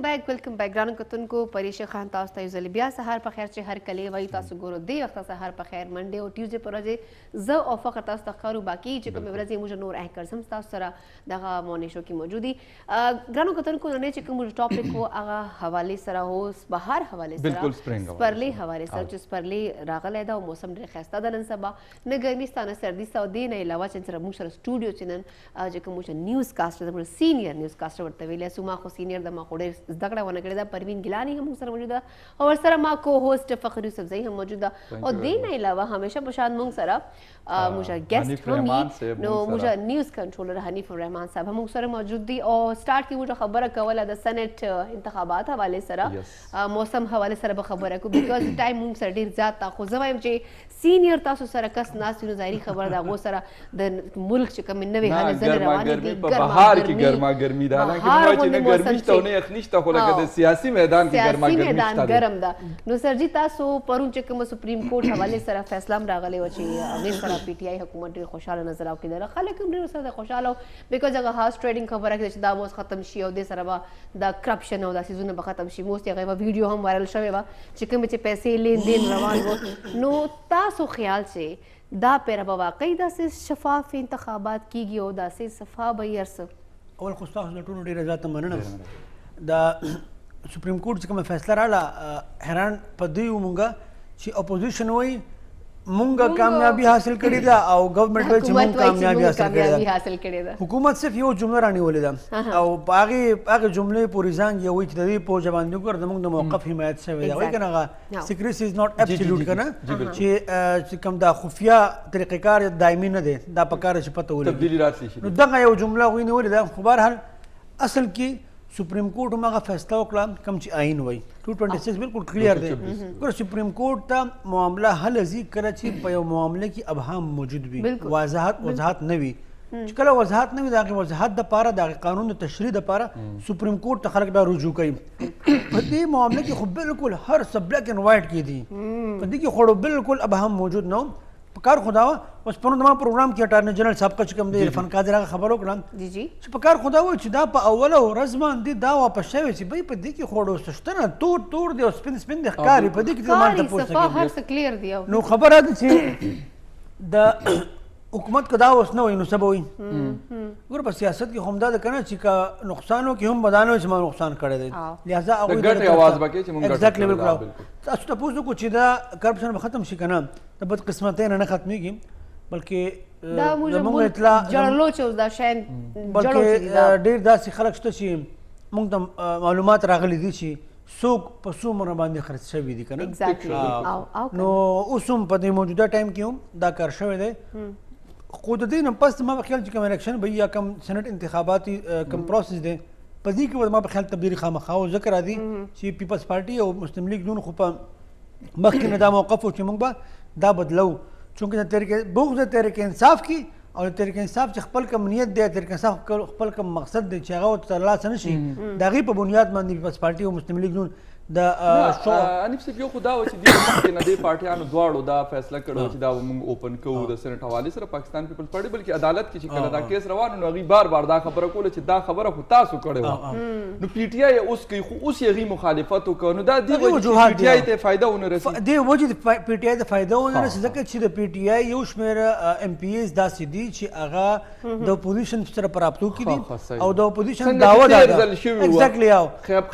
Welcome back ګرانو کتونکو پریشه خان تاسو ته یو ځل بیا سهار په خیر چې هر کلی وایي تاسو ګورو دی وخت سهار په خیر منډه او ټیوزډے پر ورځې زه او فقط تاسو ته ښکارو باقي چې کوم ورځې موږ نور اینکرز هم تاسو سره دغه مورنینګ شو کې موجود دي ګرانو کتونکو نن چې کوم ټاپک وو هغه حواله سره هو بهار حواله سره سپرلی حواله سره چې سپرلی راغلی دا او موسم ډېر ښایسته ده نن سبا نه ګرمي ستا نه سردي ستا او دې نه علاوه چې سره موږ سره سټوډیو چې نن چې کوم موږ نیوز کاسټر زموږ سینیئر نیوز کاسټر ورته ویلی سو ما خو سینیئر د ما خو ډېر زده کړه ونه کړې ده پروین ګیلاني هم موږ سره موجود ده او ورسره ما کو هوسټ فخر یوسفزئی هم موجود ده او دې نه علاوه همیشه په شان موږ سره موږ ګیسټ هم نو موږ نیوز کنټرولر حنیف الرحمان صاحب هم موږ سره موجود دي او سٹارټ کې موږ خبره کوله د سنټ انتخابات حواله سره موسم حواله سره به خبره کو بیکاز ټایم موږ سره ډېر زیات تا خو زه وایم چې سینیئر تاسو سره کس ناست نو ظاهري خبر ده غو سره د ملک چې کوم نوې حالې زنه روانې دي په بهار کې ګرما ګرمي ده نه کې چې نه ګرمي شته نه یخ نشته خو لکه د سیاسي میدان کې ګرما ګرمي شته ګرم ده نو سرجی تاسو پرون چې کوم سپریم کورټ حواله سره فیصله راغلی و چې هغه سره پی ټی آی حکومت ډېر خوشاله نظر او کېدل خلک هم ډېر سره خوشاله بیکاز هغه هاوس ټریډینګ خبره کې چې دا اوس ختم شي او د سره به د کرپشن او د سیزونه به ختم شي موست هغه ویډیو هم وایرل شوی و چې کوم چې پیسې لین دین روان وو نو تاسو خیال چې دا پیره به واقعي داسې شفاف انتخابات کیږي او داسې صفا به یې ارڅه اول خو ستاسو د ټولو ډېره زیاته مننه د سپریم کورټ چې کومه فیصله راغله حیران په دې وو مونږه چې اپوزیشن وایي مونږه کامیابي حاصل کړې ده او ګورنمنټ وایي چې مونږ کامیابي حاصل کړې ده حکومت صرف یو جمله رانیولې ده او په هغې جملې پورې ځان یې وایي چې د دې پوجا باندې وګوره زموږ د موقف حمایت شوی ده وایي که نه هغه سیکریسي از ناٹ ابسولوټ که نه چې کوم دا خفیه طریقې کار دایمي نه دی دا په کار چې پته ولګي نو دغه یو جمله هغوی نیولې ده خو بهرحال اصل کې سپریم کورټ هم هغه فیصله وکړه کوم چې آئین وایي 226 بالکل کلیر دی ګوره سپریم کورټ ته معامله حل ځي کله چې په یو معامله کې ابهام موجود وي وضاحت نه وي چې کله وضاحت نه وي د هغې وضاحت دپاره د هغې قانون د تشریح دپاره سپریم کورټ ته خلک بیا رجوع کوي په دې معامله کې خو بالکل هر څه بلیک اینډ وایټ کې دي په دې کې خو بالکل ابهام موجود نه په کار خدا وه اوس پرون زما پروګرام کې اټارني جنرال صاحب که چې کوم دی عرفان قادر هغه خبر وکړم چې په کار خدا وه چې دا په اوله ورځ باندې دا واپس شوی چې بی په دې کې خو ډېر څه شته تور دی او سپین دی ښکاري په دې کې ته ما ته پوښتنه هر څه کلیر دی نو خبره ده چې د حکومت که دا اوس نه وایي نو څه به وایي ګوره په سیاست کې خو همدا ده که نه چې که نقصان وکړي هم به دا نه وایي چې ما نقصان کړی دی لهذا هغوی تاسو تپوس وکړو چې دا کرپشن به ختم شي که نه د بدقسمتۍ نه ختمېږي بلکې زموږ اطلاع بلکې ډېر داسې خلک شته چې موږ ته معلومات راغلي دي چې څوک په څومره باندې خرڅ شوي دي که نه نو اوس هم په دې موجوده ټایم کې هم دا کار شوی دی خو د دې نه پس ما په خیال چې کوم الیکشن به یا کوم سینټ انتخاباتي کوم پروسس دی په دې کې به ما په خیال تبدیلي خامخا او ذکر راځي چې پیپلز پارټي او مسلم لیگ دون خو په مخکې نه دا موقف و چې موږ به دا بدلو چونکې د تحریک انصاف کې او د تحریک انصاف چې خپل کوم نیت دی تحریک انصاف خپل کوم مقصد دی چې هغه ترلاسه نه شي د هغې په بنیاد باندې پیپلز پارټي او مسلم لیگ دون انیف صاحب یو خو دا و چې دوی مخکې نه دې پارټیانو دواړو دا فیصله کړې چې دا به موږ اوپن کوو د سینټ حوالې سره پاکستان پیپلز پارټي بلکې عدالت کې چې کله دا کیس روان و نو هغوی بار بار دا خبره کوله چې دا خبره خو تاسو کړې وه نو پی ټي آی اوس کوي خو اوس یې هغوی مخالفت وکړه نو دا دې وجې پی ټي آی ته فایده ونه رسي دې وجې پی ټي آی ته فایده ونه رسي ځکه چې د پی ټي آی یو شمېره ایم پی ایز داسې دي چې هغه د اپوزیشن سره په رابطو کې دي او د اپوزیشن دعوه ده ایگزیکټلی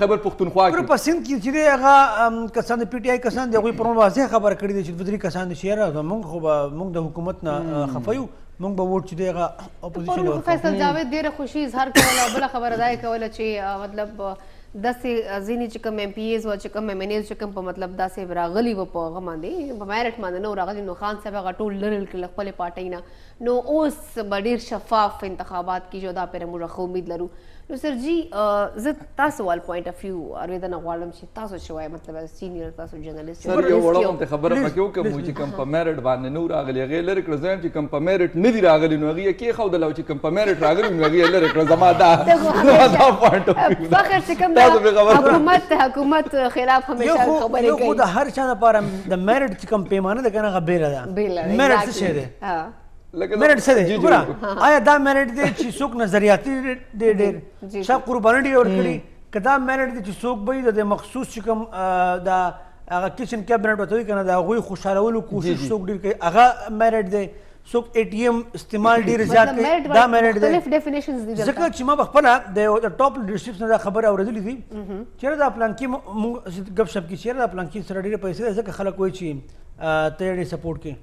خیبر پښتونخوا کې په سند کې چې دی هغه کسان د پی ټي آی کسان دی هغوی پرون واضح خبره کړې ده چې دوه درې کسان دي چې یاره موږ خو به موږ د حکومت نه خفه یو موږ به ووټ چې دی هغه اپوزیشن ورکوو فیصل جاوید ډېره خوشي اظهار کوله بله خبره دا یې کوله چې مطلب داسې ځینې چې کوم ایم پی ایز و چې کوم ایم این ایز چې کوم په مطلب داسې راغلي وه په هغه باندې په میرټ باندې نه راغلي نو خان صاحب هغه ټول لرې کړل خپلې پارټۍ نه نو اوس به ډېر شفاف انتخابات کیږي دا پرې موږ ښه امید لرو نو سر جی زه تاسو وال پوینټ اف ویو اورېدنه غواړم چې تاسو څه وایئ مطلب سینیئر تاسو جرنالسټ سر یو وړه غوندې خبره پکې وکړم چې کوم په میرټ باندې نو راغلي هغې لرې کړه زه یم چې کوم په میرټ نه دي راغلي نو هغې یې کېښودله او چې کوم په میرټ راغلي نو هغې یې لرې کړه زما دا پوینټ اف ویو فخر چې کوم حکومت خلاف همیشه خبرې کوي یو خو د هر چا لپاره د میرټ چې کوم پیمانه ده که نه هغه بېله ده میرټ څه شی دی میرټ څه دی ګوره آیا دا میرټ دی چې څوک نظریاتي دی ډېر چا قرباني ډېره ورکړي که دا میرټ دی چې څوک به د مخصوص چې کوم د هغه کچن کابینټ ورته وایي که نه د هغوی خوشحالولو کوشش څوک ډېر کوي هغه میرټ دی څوک ATM استعمال ډېر زیات کوي دا میرټ دی مختلف ډیفینیشنز دي ځکه چې ما خپله د ټاپ لیډرشپ نه دا خبره اورېدلې دي چېرې دا پلانکي موږ ګپ شپ کې چېرې دا پلانکي سره ډېرې پیسې ده ځکه خلک وایي چې ته یې ډېر سپورټ کوي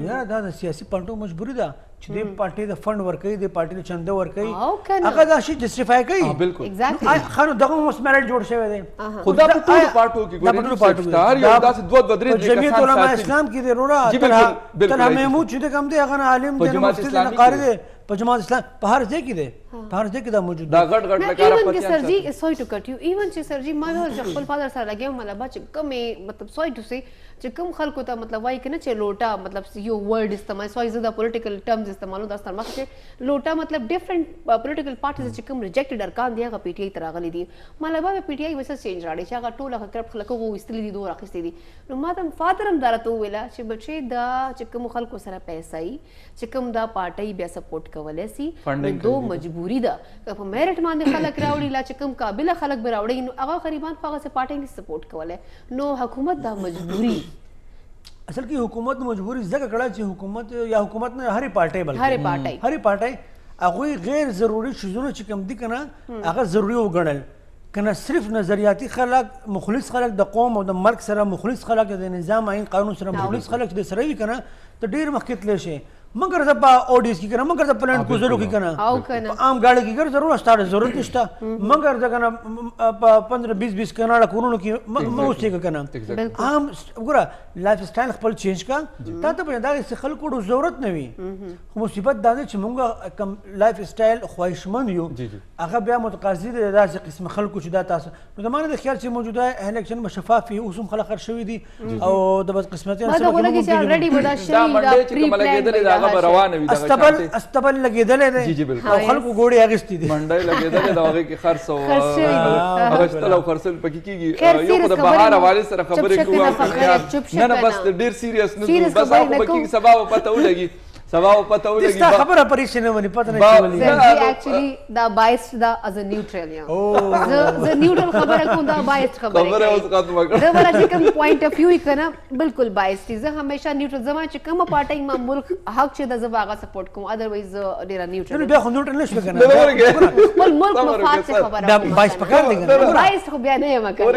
یاره دا د سیاسي پارټیو مجبوري ده چې دې پارټۍ د فنډ ورکوي دې پارټۍ د چنده ورکوي هغه دا شي جسټیفای کوي ښه نو دغه اوس میرټ جوړ شوی دی خو دا په ټولو پارټو کې ګورې دا داسې دوه درې جمعیت علما اسلام کې دی وروره طلحه محمود چې د کوم دی هغه عالم دی مفتي دی قاری دی په جماعت اسلام په هر ځای کې دی په هر ځای کې دا موجود دا غټ غټ لکاره ایون کې سر جی سوری ټو کټ یو ایون چې سر جی ما ویل خپل فادر سره لګیم مطلب چې کمې مطلب سوری ټو سي چې کوم خلکو ته مطلب وایي کنه چې لوټا مطلب یو ورډ استعمال سوای زده پولیټیکل ټرمز استعمالو دا ستر مخ چې لوټا مطلب ډیفرنٹ پولیټیکل پارټیز چې کوم ریجیکټډ ارکان دی هغه PTI تر غلي دي مطلب به PTI وسه چینج راړي چې هغه ټول هغه خلکو وستلې دي دوه راخستې دي نو ما ته فادر هم درته ویلا چې بچي دا چې کوم خلکو سره پیسې چې کوم دا پارټي بیا سپورټ کولای سي دو مجبوری ده که په میرټ باندې خلک راوړي لا چې کوم قابل خلک به راوړي نو هغه غریبان په هغه پارټي نه سپورټ کولای نو حکومت دا مجبوری اصل کې حکومت مجبوری ځکه کړه چې حکومت یا حکومت نه هرې پارټۍ بلکې هرې پارټۍ هغوی غیر ضروري شیزونه چې کوم دي که نه هغه ضروري وګڼل که نه صرف نظریاتي خلک مخلص خلک د قوم او د مرګ سره مخلص خلک د نظام عین قانون سره مخلص خلک د سره وي که نه ته ډېر مخکې تللی شي مگر زه په اودیس کې کنه مگر زه پلان کوزلو کې کنه عام ګاډي کې ګر ضرور ستاره ضرورت نشته مگر زه کنه په 15-20 کناړه کورونو کې مو اوسېږه کنه عام وګوره لایف سټایل خپل چینج کا تا ته په دغه خلکو ډو ضرورت نه وي خو مصیبت دا ده چې مونږ کم لایف سټایل خواهشمند یو هغه بیا متقاضي دي داسې قسم خلکو چې دا تاسو نو د مانه د خیال چې موجوده الیکشن شفاف وي اوس هم خلک خرج شوي دي او د بد قسمتیان سره کومه چې الریډي ودا شي دا استبل لګېدلې دی او خلکو ګوړې اغستې دي منډۍ لګېدلې د هغې کې خرڅ او اغشتل او خرڅل پکې کېږي یو خو د بهار حوالې سره خبرې کوو نه نه بس ډېر سیریس نه ځو بس هغه به کېږي سبا به پته ولګي سبا به پته ولګي ستا خبره پریشانه ونی پته نه چولې ایکچولی دا بایس دا از ا نیوټرل یم زه نیوټرل خبره کوم دا بایس خبره اوس ختمه کړه دا ولا چې کوم پوینټ اف ویو کنه بالکل بایس دي زه همیشه نیوټرل زما چې کوم پارټي ما ملک حق چې د زباغه سپورټ کوم اذرویز ډیره نیوټرل نو بیا خو نیوټرل نشو کنه خپل ملک مفاد څخه خبره دا بایس پکار دی کنه بایس خو بیا نه یم کنه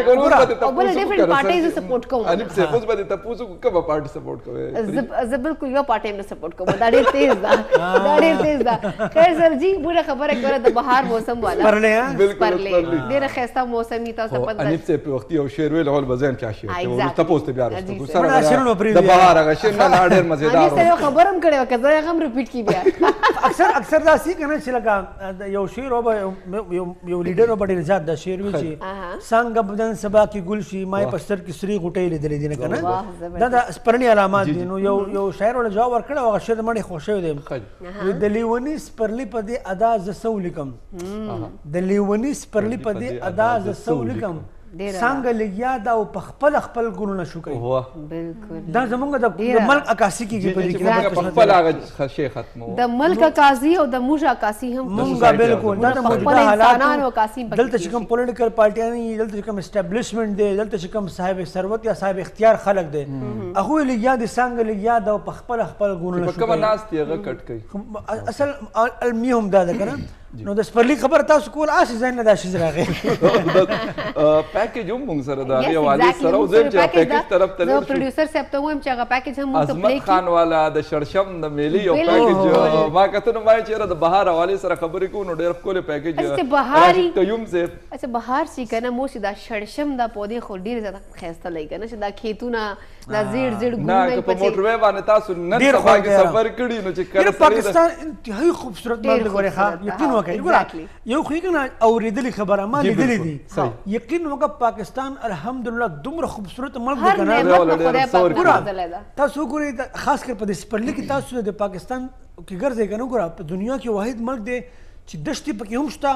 او بل ډیفرنٹ پارټیز سپورټ کوم انیب سے اوس باندې تاسو کومه پارټي سپورټ کوئ زه بالکل یو پارټي نه سپورټ کوم دا ډیر تیز ده دا ډیر تیز ده خیر سر جی بوله خبره کوله د بهار موسم والا بالکل ډیره خسته موسمي تاسو پته انیب سے په وخت یو شعر ویل اول بزن کیا شعر ته تاسو ته بیا راځو سره د بهار هغه شعر نه ډیر مزیدار انیب سره خبرم کړو که زه هم ریپیټ کی بیا اکثر دا سی کنه چې لکه یو شعر او یو لیډر او ډیر زیات دا شعر وی چې څنګه بدن سبا کی گل شي مای پستر کی سری غټې لیدلې دي نه کنه دا سپرنی علامات دي نو یو شاعر ول جواب ورکړ او هغه شعر مړی خوشو دی د لیونی سپرلی په دې ادا ز سو لیکم د لیونی سپرلی په دې ادا ز سو لیکم څنګه لګیا دا او په خپل ګلونه شو کوي بالکل دا زمونږ د ملک عکاسي کېږي په دې کې په خپل هغه شی ختمو د ملک عکاسي او د موږ عکاسي هم مونږه بالکل دا د موجوده حالات دلته چې کوم پولیټیکل پارټیان دي دلته چې کوم اسټابلیشمنت دی دلته چې کوم صاحب ثروت یا صاحب اختیار خلک دی هغه لګیا دي څنګه لګیا دا په خپل ګلونه شو کوي کوم ناس دی هغه کټ کوي اصل المیوم دا ده کنه نو د سپرلی خبر تاسو کول آسی ځین نه دا شي راغی پیکیج هم موږ سره دا حواله سره او زم چې پیکیج طرف ته نو پروډوسر صاحب ته وایم چې هغه پیکیج هم موږ ته پلی عظمت خان والا د شرشم د میلی یو پیکیج ما کته نو ما چې د بهار حواله سره خبرې کو نو ډېر کول پیکیج اچھا بهاري قیوم سے اچھا بهار سی کنه مو سي دا شرشم دا پودې خو ډېر زیاته خسته لګي کنه چې دا کھیتونه دا زیړ ګونه نه په موټر وې باندې تاسو نن سبا کې سفر کړی نو چې کله پاکستان انتهایی خوبصورت ملک غوړي ښه یقین وکړئ یو خو کنه اوریدلی خبره ما لیدلی دي یقین وکړه پاکستان الحمدلله دومره خوبصورت ملک دی کنه تاسو ګورئ خاص کر په سپرلی کې تاسو د پاکستان کې ګرځئ کنه ګوره په دنیا کې واحد ملک دی چې دشتې پکې هم شته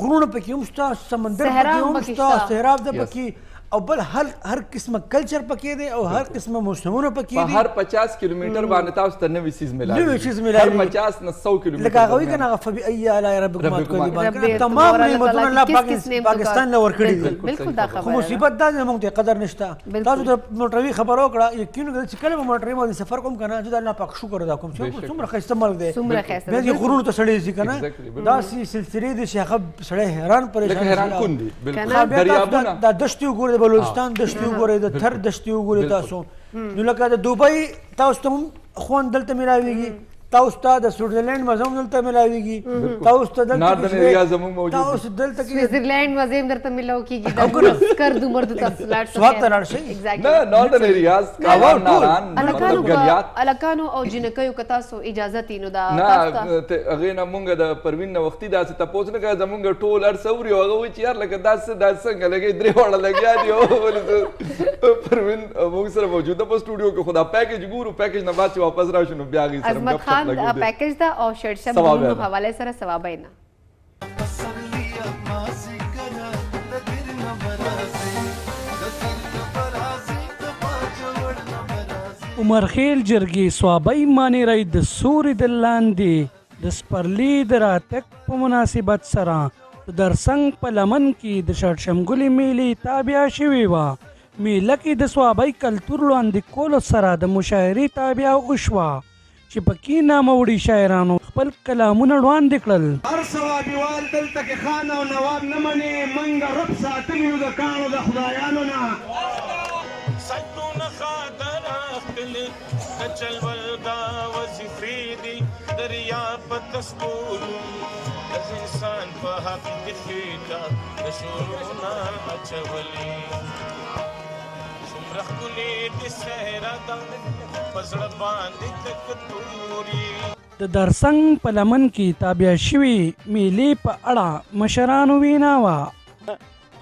غرونه پکې هم شته سمندر پکې هم شته صحرا ده پکې او بل هر قسمه کلچر پکې دی او هر قسمه موسمونه پکې په دي هر 50 کیلومتر باندې تاسو ته نوې سیز ملاوي نوې چیز ملاوي. هر 50 نه 100 کیلومتر لکه هغه وایي که نه هغه فبأي آلاء ربکما تکذبان رب کنه تمام تبارک نعمتونه تعالی الله کس نعمتوں کا- پاکستان له ورکړي دي بالکل دا خو خبره مصیبت دا دی موږ ته قدر نشته بالکل. تاسو ته موټروي خبره وکړه یقین وکړه چې کله به موټروي باندې سفر کوم که نه زه د الله پاک شکر ادا کوم چې څومره ښایسته ملک دی څومره ښایسته بیا دی. چې غرونو ته سړی ځي که نه Exactly, بالکل. داسې سلسلې دي چې هغه سړی حیران لکه پریشان حیران شي. کن دي بالکل کنه؟ بیا تاسو دریابونه دا دشتې وګورئ د بلوچستان دشتې وګورئ د تھر دشتې وګورئ تاسو نو لکه د دوبۍ تاسو ته هم خوند دلته میلاویږي تاسو ته د سویټزرلینډ مزه هم دلته میلاویږي تاسو ته دلته ناردن ایریا زموږ موجود دي. تاسو دلته کې سویټزرلینډ مزه هم درته ملاو کیږي دا کردو مردو تاسو لاړ شئ. سوات ته لاړ شئ. Exactly. نه ناردن ایریاز کاوان ناران الکانو مطلب غلیات الکانو او جنکیو که تاسو اجازه تینو دا نه تاسو ته هغې نه مونږ د پروین نه وختي داسې تپوس نه کوه زمونږ ټول هر څه اوري او هغه وایي چې یار لکه دا څنګه لګوي درې واړه لګیا دي ولې زه پروین موږ سره موجوده په سټوډیو کې خو دا پیکیج ګورو پیکیج نه بعد چې واپس راشو نو بیا هغې سره عظمت ګپ شپ خان لګېدی. پیکیج دا او شرط شپ ثواب ګلونو ده. حواله سره ثواب نه عمر خیل جرګې سوابۍ معنی رای د سوري د لاندې د سپرلی د راتګ په مناسبت سره د درسنګ په لمن کې د شړشمګلې میلې تابع شوې وه. میله کې د سوابۍ کلتور وړاندې کولو سره د مشاعرې تابع وشوه چې پکې ناموړي شاعرانو خپل کلامونه وړاندې کړل. هر ثوابیوال دلته کې خان او نواب نه منې منګه رب ساتلي یو د کاڼو د خدایانو نه سجدون خاطر اخلی کچل ولدا وظیفې دي دریا په تسکولو د انسان په حق کې خېټه د شورونه اچولي څومره ښکلې د صحرا ده په زړه باندې تک توري. د درسنګ په لمن کې تابع شوي میلې په اړه مشرانو وینا وه.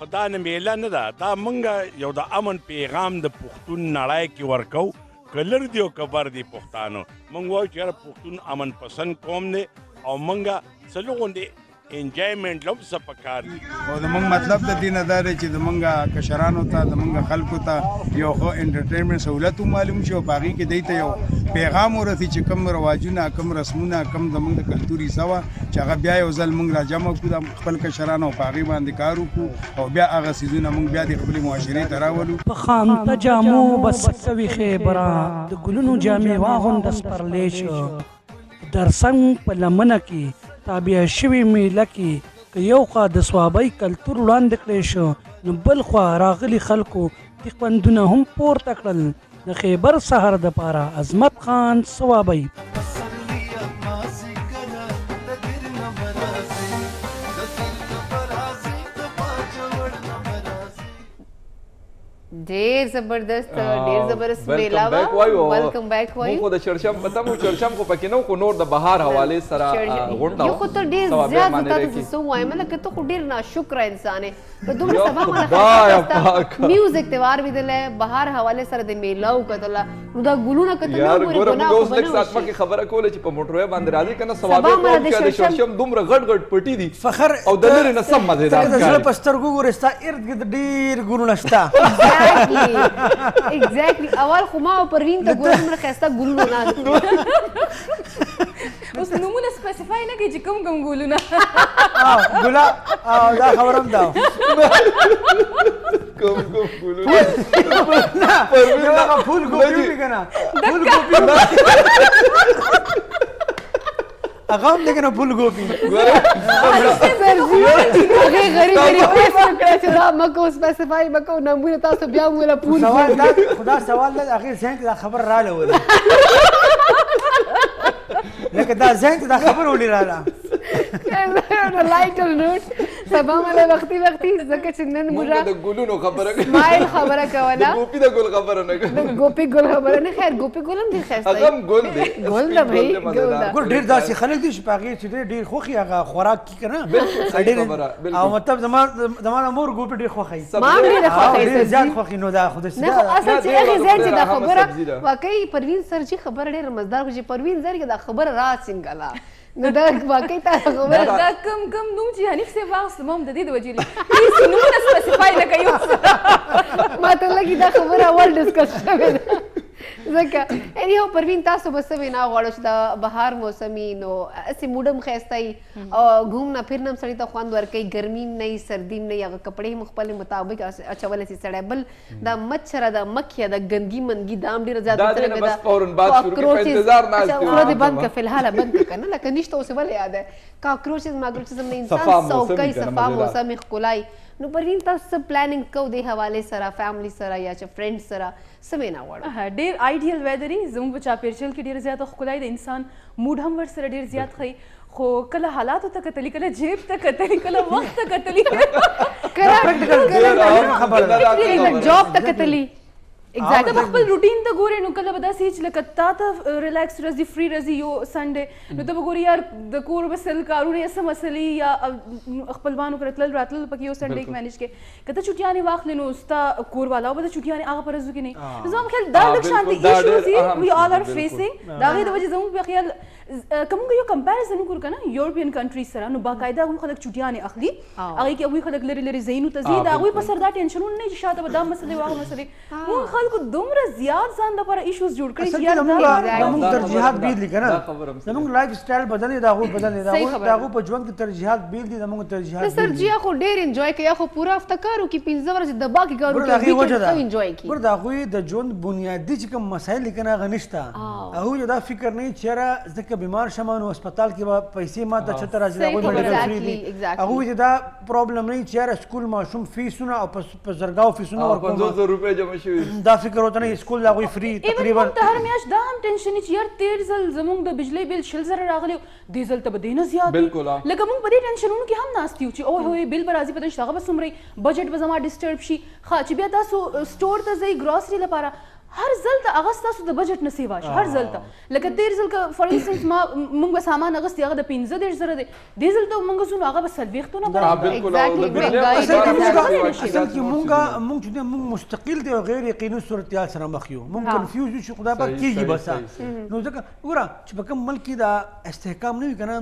خدا نه میله نه ده دا مونږ یو د امن پیغام د پښتون نړۍ کې ورکو کلر دی او کبر دی پښتانو مونږ وایو چې پښتون امن پسند قوم دی او مونږ څلو غوندې انجوایمنټ لوم څه پکار دي او زموږ مطلب د دې نه دا دی چې زموږ کشرانو ته زموږ خلکو ته یو ښه انټرټینمنټ سهولت معلوم شي او په هغې کې دوی ته یو پیغام ورسي چې کوم رواجونه کوم رسمونه کوم زموږ د کلتور حصه وه چې هغه بیا یو ځل موږ راجمع کړو د خپل کشرانو او په هغې باندې کار وکړو او بیا هغه څیزونه موږ بیا د خپلې معاشرې ته راولو. په خانته جامو بس کوي خیبره د ګلونو جامې واغونده سپرلی شو. درسنګ په لمنه کې تابع شوي میله کې که یو خوا د سوابۍ کلتور وړاندې کړی شو نو بل خوا راغلي خلکو د خوندونه هم پورته کړل. د خیبر سهر دپاره عظمت خان سوابۍ. ډیر زبردست ډیر زبردست میله ویلکم بیک وایو مونږ خو د چړچم پته مو چړچم خو پکې نه خو نور د بهار حوالې سره غونډه یو خو ته ډیر زیات تاسو څه وایم لکه ته خو ډیر ناشکره انسان یې په دومره سبا مله میوزیک تیوار ویدلې بهار حواله سره د میلاو کتل نو دا ګلونه کتل یار ګوره موږ اوس لږ ساعت مخکې خبره کوله چې په موټروي باندې راځي کنه ثوابې کوم چې د چړچم دومره غټ غټ پټي دي فخر او د لرې نه سم مزېدار د زړه په سترګو ګورې ستا ارد ګرد ډېر ګلونه شته. ایگزیکټلی اول خو ما او پروین ته ګورم دومره ښایسته ګلونه نه اوس نومونه سپیسیفای نه کوي چې کوم کوم ګلونه ګلا دا خبره هم ده کوم ګلونه یو هغه پھول ګوپي وي که نه پھول ګوپي هغه هم دی که نه پھول ګوپي هغې غریب ریکویسټ وکړه چې دا مه کوو سپیسیفای مه کوو نمونه تاسو بیا مو له پول سوال دا خدا سوال ده هغې ذهن ته دا خبر راله وله لکه دا ذهن ته دا خبر ولې راله لایټل نوټ سبا مله وختي ځکه چې نن موږ د ګلونو خبره اسماعیل خبره کوله ګوپي د ګل خبره نه کوي د ګوپي ګل خبره نه خیر ګوپي ګل هم ډېر ښایسته هغه هم ګل دی ګل ده بھائی ګل ده ګور ډېر داسې خلک دي چې په هغې چې ډېر خوښ وي هغه خوراک کي که نه بالکل صحیح خبره او مطلب زما د مور ګوپي ډېر خوښوي ما هم ډېره خوښوي ډېر زیات خوښي نو دا خو نه خو اصل چې هغې ځای چې دا خبره واقعي پروین سرجي خبره ډېره مزدار خو چې پروین زر کې دا خبره را څنګله نو دا واقعي تا خبره دا کم نوم چې حنیف صاحب واخیستم هم د دې د وجې هیڅ نومونه سپیسیفای نه کوي ما ته لګي دا خبره اول ډسکس شوې ده ځکه انیو پروین تاسو به څه وینا غواړو چې د بهار موسمي نو اسې موډم ښایسته وي او घूमना फिरना سړي ته خوند ورکوي ګرمي نه وي سردي نه وي هغه کپړې هم خپل مطابق اچولی شي سړی بل دا مچھره دا مکھیه دا ګندګي منګي دا هم ډېره زیاته دا نه بس فوراً بات شروع کړي په انتظار ناست دي خو دې بند کړه فلحال بند کړه کنه لکه نشته اوس ولې یاد ہے کاکروچز ماکروچز هم د انسان څوکۍ صفا موسم ښکلای نو پروین تاسو پلانینګ کو دې حواله سره فیملی سره یا چې فرند سره سمې نه وړو ډېر آیډیل ویدر یې زموږ په چاپیریال کې ډېر زیاته ښکلای د انسان موډ هم ورسره ډېر زیات ښیي خو کله حالاتو ته کتلی کله جیب ته کتلی کله وخت ته کتلی جاب ته کتلی ته به خپل روټین ته ګورې نو کله به داسې چې لکه تا ته ریلیکس ورځي فری ورځي یو سنډې نو ته به ګورې یار د کور به سل کارونه یا څه مسلې یا خپلوانو کره تلل راتلل پکې یو سنډې کې مینج کې که ته چټیانې واخلې نو ستا کور والا به د چټیانې هغه په ورځو کې نه نو زما خیال دا لږ شانتې ایشوز دي وی آل آر فیسینګ د هغې د وجې زموږ په خیال که موږ یو کمپیریزن وکړو که نه یورپین کنټریز سره نو باقاعده هغوی خلک چټیانې اخلي هغې کې هغوی خلک لرې لرې ځایونو ته ځي د هغوی په سر دا ټینشنونه نه چې شاته به دا مسلې او هغه مسلې موږ خلکو دومره زیات ځان لپاره ایشوز جوړ کړي چې یار زموږ ترجیحات بیل دي که نه زموږ لایف سټایل بدل دی د هغوی بدل دی د هغوی په ژوند کې ترجیحات بیل دي زموږ ترجیحات بیل دي سر جیا خو ډېر انجوای کوي خو پوره هفته کار وکړي 15 ورځې دبا کې کار وکړي انجوای کوي ګوره د هغوی د ژوند بنیادي چې کوم مسایل دي که نه هغه نشته هغوی دا فکر نه وي چې یاره زه که بیمار شم نو هسپتال کې به پیسې ما ته چېرته راځي د هغوی میډیکل فری دي هغوی ته دا پرابلم نه وي چې یاره سکول ماشوم فیسونه او په زرګاو فیسونه ورکوم 500 روپۍ جمع شوي دا فکر ورته نه سکول د هغوی فری تقریبا ته هر میاشت دا هم ټینشن چې یار تېر ځل زموږ د بجلی بیل 20,000 راغلی دې ځل ته به دې نه زیات بالکل لکه موږ په دې ټینشنونو کې هم ناست یو چې او هوی بیل به راځي پته نشته هغه به څومره بجټ به زما ډسټرب شي ښه چې بیا تاسو سټور ته ځئ ګراسري لپاره هر ځل ته هغه ستاسو د بجټ نه سیوا شي هر ځل ته لکه تېر ځل که فار انسټنس موږ به سامان اخیستی هغه د 15,000 دی دې ځل ته موږ ځو نو هغه به 40,000 نه اصل کې موږ چې موږ مستقل دی او غیر یقیني صورتحال سره مخ یو موږ کنفیوز یو چې خدای پاک کېږي بس نو ځکه وګوره چې په کوم ملک کې دا استحکام نه وي که نه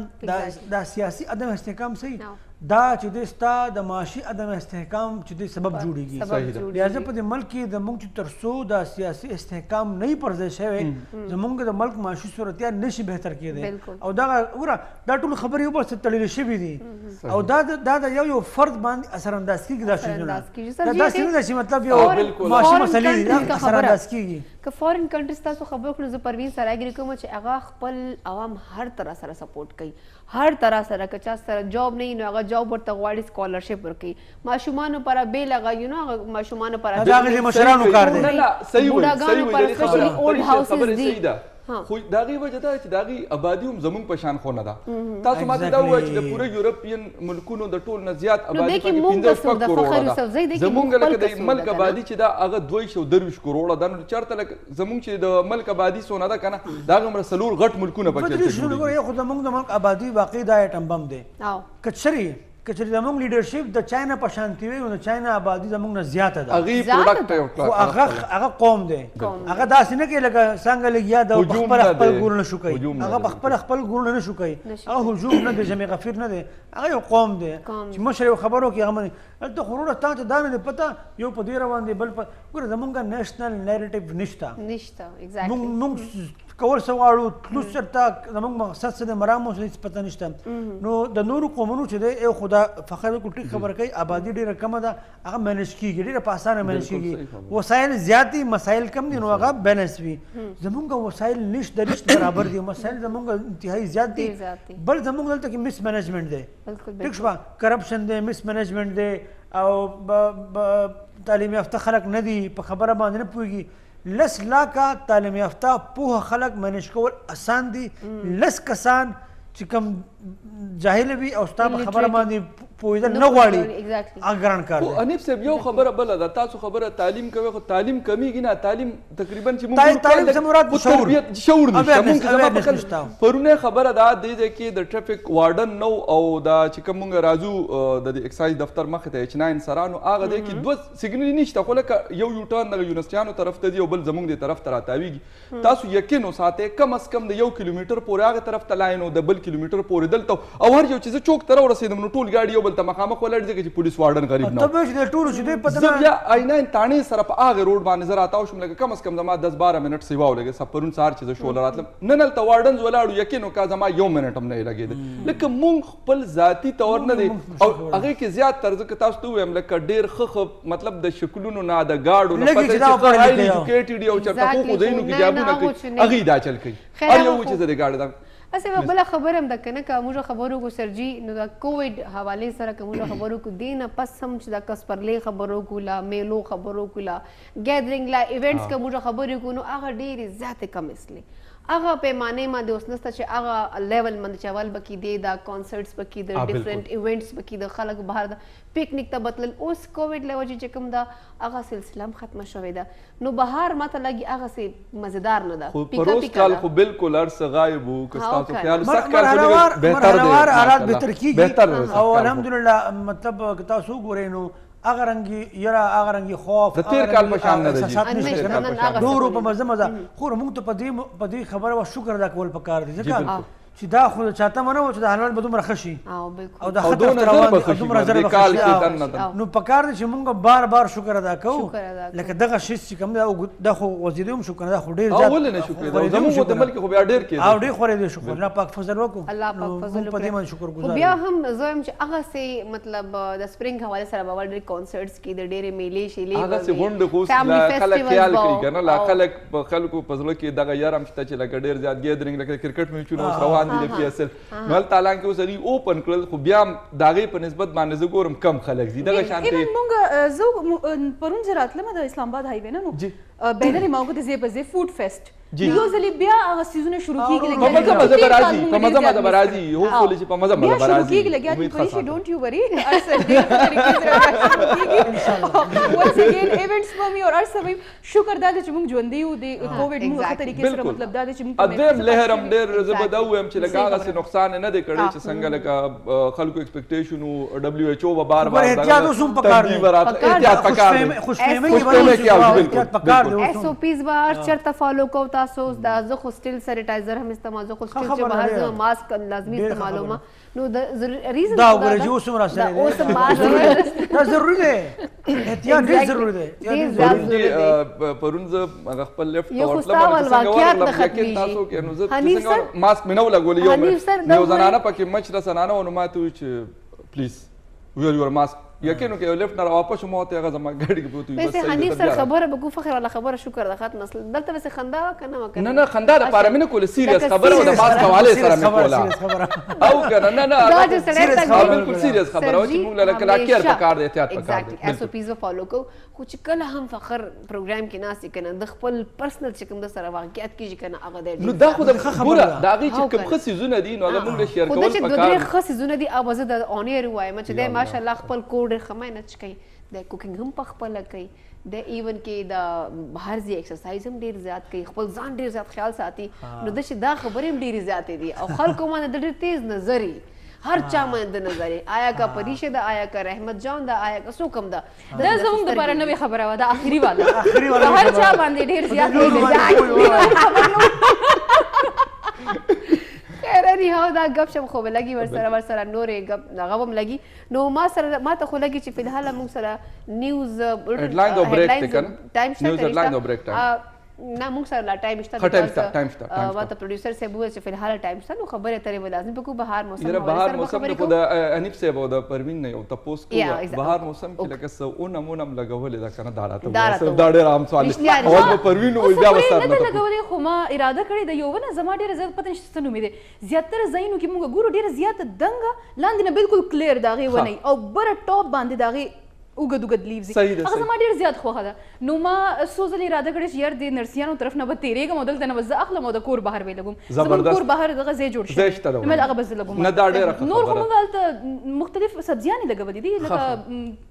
دا سیاسي عدم استحکام صحیح دا چې دی ستا د معاشي عدم استحکام چې دی سبب جوړېږي لہذا په دې ملک کې د موږ چې تر څو دا سیاسي استحکام نه وي پر ځای شوی زموږ د ملک معاشي صورتحال نشي بهتر کېدی او دغه وګوره دا ټول خبرې یو بل څه تړلې شوي دي او دا د یو فرد باندې اثرانداز کېږي دا شیزونه داسې نه ده چې مطلب یو معاشي مسلې دي اثرانداز کېږي که فارن کنټریز تاسو خبر کړو زه پروین سره اګری کوم چې هغه خپل عوام هر طرح سره سپورټ کوي هر طرح سره که چا سره جاب نه نو هغه جاب ورته غواړي سکالرشپ ورکوي ماشومانو پر بیل هغه یو نو هغه ماشومانو پر دا هغه مشرانو کار دی صحیح وایي اسپیشلی اولډ هاوسز دي خو د هغې وجه دا چې د هغې آبادي هم زموږ په شان خو نه ده تاسو ماته دا ووایئ چې د پوره یورپین ملکونو د ټول نه زیات آبادي پکې 15 کروړه ده زموږ لکه د ملک آبادي چې دا هغه 223 کروړه ده نو چېرته لکه زموږ چې د ملک آبادي څونه ده که نه د هغه همره 4 غټ ملکونه پکې خو زموږ د ملک آبادي واقعي دا ایټم بم دی که چرې زموږ لیډرشپ د چاینا په شانتي وي نو د چاینا آبادي زموږ نه زیاته ده خو هغه قوم دی هغه داسې نه کوي لکه څنګه لګیا د خپل ګورونه شو کوي هغه په خپل ګورونه نه شو کوي هغه هجوم نه دی جمع غفیر نه دی هغه یو قوم دی چې مشر یو خبرو کې هغه هلته خو تا ته دا نه دی پته یو په دې روان دی بل په ګوره زموږ نیشنل نیریټیو نشته موږ کول څه غواړو تلو چېرته زموږ مقصد څه دی مرام اوس هېڅ پته نشته نو د نورو قومونو چې دی یو خو دا فخر وکړو ټیک خبره کوي آبادي ډېره کمه ده هغه مینج کېږي ډېره په اسانه مینج کېږي وسایل زیات دي مسایل کم دي نو هغه بیلنس وي زموږ وسایل نشته برابر دي مسایل زموږ انتهایي زیات دي بل زموږ دلته کې مس مینجمنټ دی ټیک شوه کرپشن دی مس مینجمنټ دی او تعلیم یافته خلک نه دي په خبره باندې نه پوهېږي 10 لاکه تعلیم یافته پوهه خلک مینج کول اسان دي 10 کسان چې کوم جاهل وي او ستا په خبره باندې پوهېدل نه غواړي exactly. هغه ګران کار خو دی حنیف صاحب یو خبره بله ده تاسو خبره تعلیم کوئ خو تعلیم کمیږي نه تعلیم تقریبا چې موږ تعلیم څه مراد خو تربیت شعور نشته Awareness موږ زما په خیال نشته. پرونه خبره ده دې ځای کې د ټرافیک وارډن نو او دا چې کوم موږ راځو د اکسایز دفتر مخې ته H9 سرانو هغه دی کې دوه سیګنل نشته خو لکه یو یوټرن د یونیورسټیانو طرف ته دی او بل زموږ د طرف ته راتاویږي تاسو یقین وساتئ کم از کم د 1 کیلومتر پورې هغه طرف ته لاین او د بل کیلومتر پورې دلته او هر یو چې زه چوک ته راورسېدم نو ټول ګاډي یو بل ته مخامخ ولاړ دي چې پولیس وارډن غریب نه ته به چې د ټولو چې دوی پته زه نه بیا آینه تانې سره په هغه روډ باندې زه راتاو شوم لکه کم از کم زما 10-12 منټ سیوا ولګې پرون سهار چې زه شوله راتلم نن هلته وارډنز ولاړو یقین وکړه زما 1 منټ هم نه یې لګېده لکه مونږ خپل ذاتي طور نه دی او هغې کې زیات تر ځکه تاسو ته ووایم لکه ډېر ښه مطلب د شکلونو نه د ګاډو نه لږ چې پته دا چې وکړل هایلی دی. ایجوکیټډ او چېرته خو خو ځایونو کې نه، جابونه نه، کوي هغه چې نه. هغې دا چل کوي خیر، هر هغه یو خو- چې زه د ګاډي دا اسې بله خبره هم ده که نه که موږ خبرو کو سرجي نو د کووډ حوالې سره که موږ خبرو کو دې نه پس هم چې د کسپرلې خبرو کو لا میلو خبرو کو لا ګیدرینګ لا ایونټس که موږ خبرې کو نو هغه ډېرې زیاتې کم اصلي هغه پیمانې باندې اوس نسته چې هغه لیول باندې چې اول بکې دی دا کانسرټس بکې د ډفرنٹ ایونټس بکې د خلک بهر د پکنیک ته بتلل اوس کووډ له وجې چې کوم دا هغه سلسله هم ختمه شوې ده نو بهار ماته لګي هغه سي مزیدار نه ده خو پیکا پروس پیکا کال ده. خو بالکل هر څه غایب وو که ها، ستاسو که خیال نه. سخت کال خو مرحلوار ډېر بهتر دی مرحلوار حالات ماشاءالله. بهتر کیږي بهتر دی سخت او کال خو. الحمدلله مطلب که تاسو وګورئ نو هغه رنګي یره هغه رنګي خوف د تیر کال په شان نه ده جی. احساسات ان نشته نشته، که نن نه هغه ډورو څه په مزه مزه خو موږ ته په دې خبره وا شکر ادا کول پکار دي جی، ځکه بالکل. چې دا خو چاته منو چې د حلال به دومره ښه شي او بالکل او د او خطر دونه روان زر دي به او دومره ښه شي زر باندې به کال ښه کې شي. دن نه دن. نو پکار دي چې موږ بار بار شکر ادا کوو شکر ادا کوو. لکه دغه شی چې کوم دی او دا خو وزیر هم شکر دا خو ډیر او زیات ولې نه شکر ادا غوړېدو زموږ شکر د ملک خو بیا ډېر کېده او ډیر خورې دي شکر الله پاک فضل وکړو الله پاک نو فضل موږ په دې باندې شکر خو گزار بیا یو. هم زه یم چې هغه سي مطلب د سپرینګ حواله سره به ډېر کانسرټس کې د ډېرې میلې شیلې هغه به څه وي. غونډې خو اوس Family لا خلک festivals خیال به کوي و. که نه لا او خلک په خلکو په زړه کې دغه یار هم شته چې لکه ډېر زیات ګیدرینګ لکه کرکټ میچونه اوس روان دي د PSL نو هلته حالانکه اوس هغوی اوپن کړل خو بیا هم د هغې په نسبت باندې زه ګورم کم خلک ځي دغه شانتې ایون مونږ زه پرون زه راتلم د اسلام آباد هایوې نه نو جی. بینر یې ما وکړه ځای په ځای فوډ فیسټ جی. یو ځلې بیا هغه سیزونه شروع کېږي په مزه مزه به راځي په مزه مزه به راځي هوپفولي چې په مزه مزه به بیا شروع راځي کېږي لګیا دي امید پرې شي خاصه ډونټ یو وری هر سنډے په طریقې سره بیا شروع کېږي once again ایونټس به وي او هر څه به وي. شکر دا دی چې موږ ژوندي یو د کووډ موږ ښه طریقې سره مطلب دا دی چې موږ ادم لهر هم ډېر زه به دا ووایم چې لکه هغه صحیح څه نقصان نه دی کړی چې څنګه لکه خلکو ایکسپیکټیشن او WHO به بار بار احتیاط اوس هم پکار دی. احتیاط پکار دی خوشفهمي خوشفهمي کې او بالکل احتیاط پکار دی ایس او پیز به هر چېرته فالو کوو تاسو دا زه خو سټیل سینیټایزر هم استعمال زه خو سټیل چې خبره بهر ده. ځم ماسک لازمي ډېر استعمالوم خبره. نو د ریزن دا وګورئ چې اوس هم راسره دی. اوس هم ماسک دا ضروري دی احتیاط ډېر ضروري دی ډېر زیات ضروري دی. پرون زه هغه خپل لیفت یو خو ورتلم ستا چې څنګه واقعیات نه ورغلم یقین ختمیږي. تاسو کې نو زه چې حنیف څنګه سر- ماسک مې نه ولګولی یو حنیف سر، مې دا یو وایي- زنانه پکې مچ را سنانه ونه ما ته وویل چې پلیز ویل یور ماسک یقین وکړئ یو لیفت نه راواپس شوم ما ورته هغه زما ګاډي کې پروت وي بس ویسے صحیح حنیف ده، سر بیا راغلم. خبره به کو فخر والا خبره شکر د ختم اصل دلته ویسے خندا وه که نه وه که نه نه خندا د پاره مې نه کوله سیریس لکه خبره و د serious ماسک خبره. حوالې سره مې خبره کوله خبره او که نه نه نه دا هغه چې خو سړی serious ته خبره بالکل سیریس خبره و چې موږ له لکه لا کیر پکار دی احتیاط پکار دی ایس او پیز فالو کو خو چې کله هم فخر پروګرام کې ناست کنه د خپل پرسنل چې کوم د سره واقعیت کیږي کنه هغه دی نو دا خو د ګوره د هغې او چې کوم کنه. ښه څیزونه دي نو هغه موږ له شیر خو کول دا چې دوه پکار درې دي. ښه څیزونه دي او زه د اونیر وایم چې دی یا ماشاءالله خپل کور ډېر ښه مینج کوي د کوکینګ هم پخپله کوي د ایون کې د بهر ځي ایکسرسایز هم ډېر زیات کوي خپل ځان ډېر زیات خیال ساتي نو د چې دا خبرې هم ډېرې زیاتې دي او خلکو باندې د ډېر تیز نظر هر چا باندې د نظر آیا کا پریشه ده آیا کا رحمت جان ده آیا کا څوک هم ده دا زموږ دپاره نوې خبره وه دا آخري والا آخري والا په هر خبره. چا باندې ډېر زیات نورو باندې خیر anyhow دا ګپ شپ خو به لګي ورسره نورې ګپ هغه هم لګي نو ما ته خو لګي چې فی الحال موږ سره نیوز Headlines او break دی که نه؟ ټایم شته News headlines او break time. نه موږ سره لا ټایم شته ښه time شته، time شته، time ما شته. ته پروډوسر صاحب وویل چې فی الحال ټایم شته نو خبرې اترې به لازم وکړو بهار موسم یاره حوالې بهار سره به موسم خبرې د خو د حنیف صاحب او د پروین نه یو تپوس Yeah, کوو exactly. بهار موسم کې لکه څه اونم لګولې ده که نه دا راته دا راته وایه. دا ډېر عام سوال دی رښتیا دی. اول به پروین ووایي بیا به خو سر نه نه ده تپوس. لګولې خو ما اراده کړې ده یو نه زما ډېره زیات پته نشته څه نومې دی زیاتره ځایونو کې موږ ګورو ډېره زیاته دنګه لاندې نه بالکل کلیر د هغې ونی او بره ټاپ باندې د هغې اوږد لیوز صحیح ده، هغه صحیح. زما ډېر زیات خوښه ده. نو ما څو ځلې اراده کړې چې یار د نرسیانو طرف نه به تېرېږم او دلته نه به زه اخلم او د کور بهر به یې لګوم. زموږ زبردست. کور بهر دغه ځای جوړ ځای شته ده شوی هغه به زه لګوم. نه، دا ډېره ښه نور خو خبره. موږ هلته مختلف سبزیانې لګولې دي لکه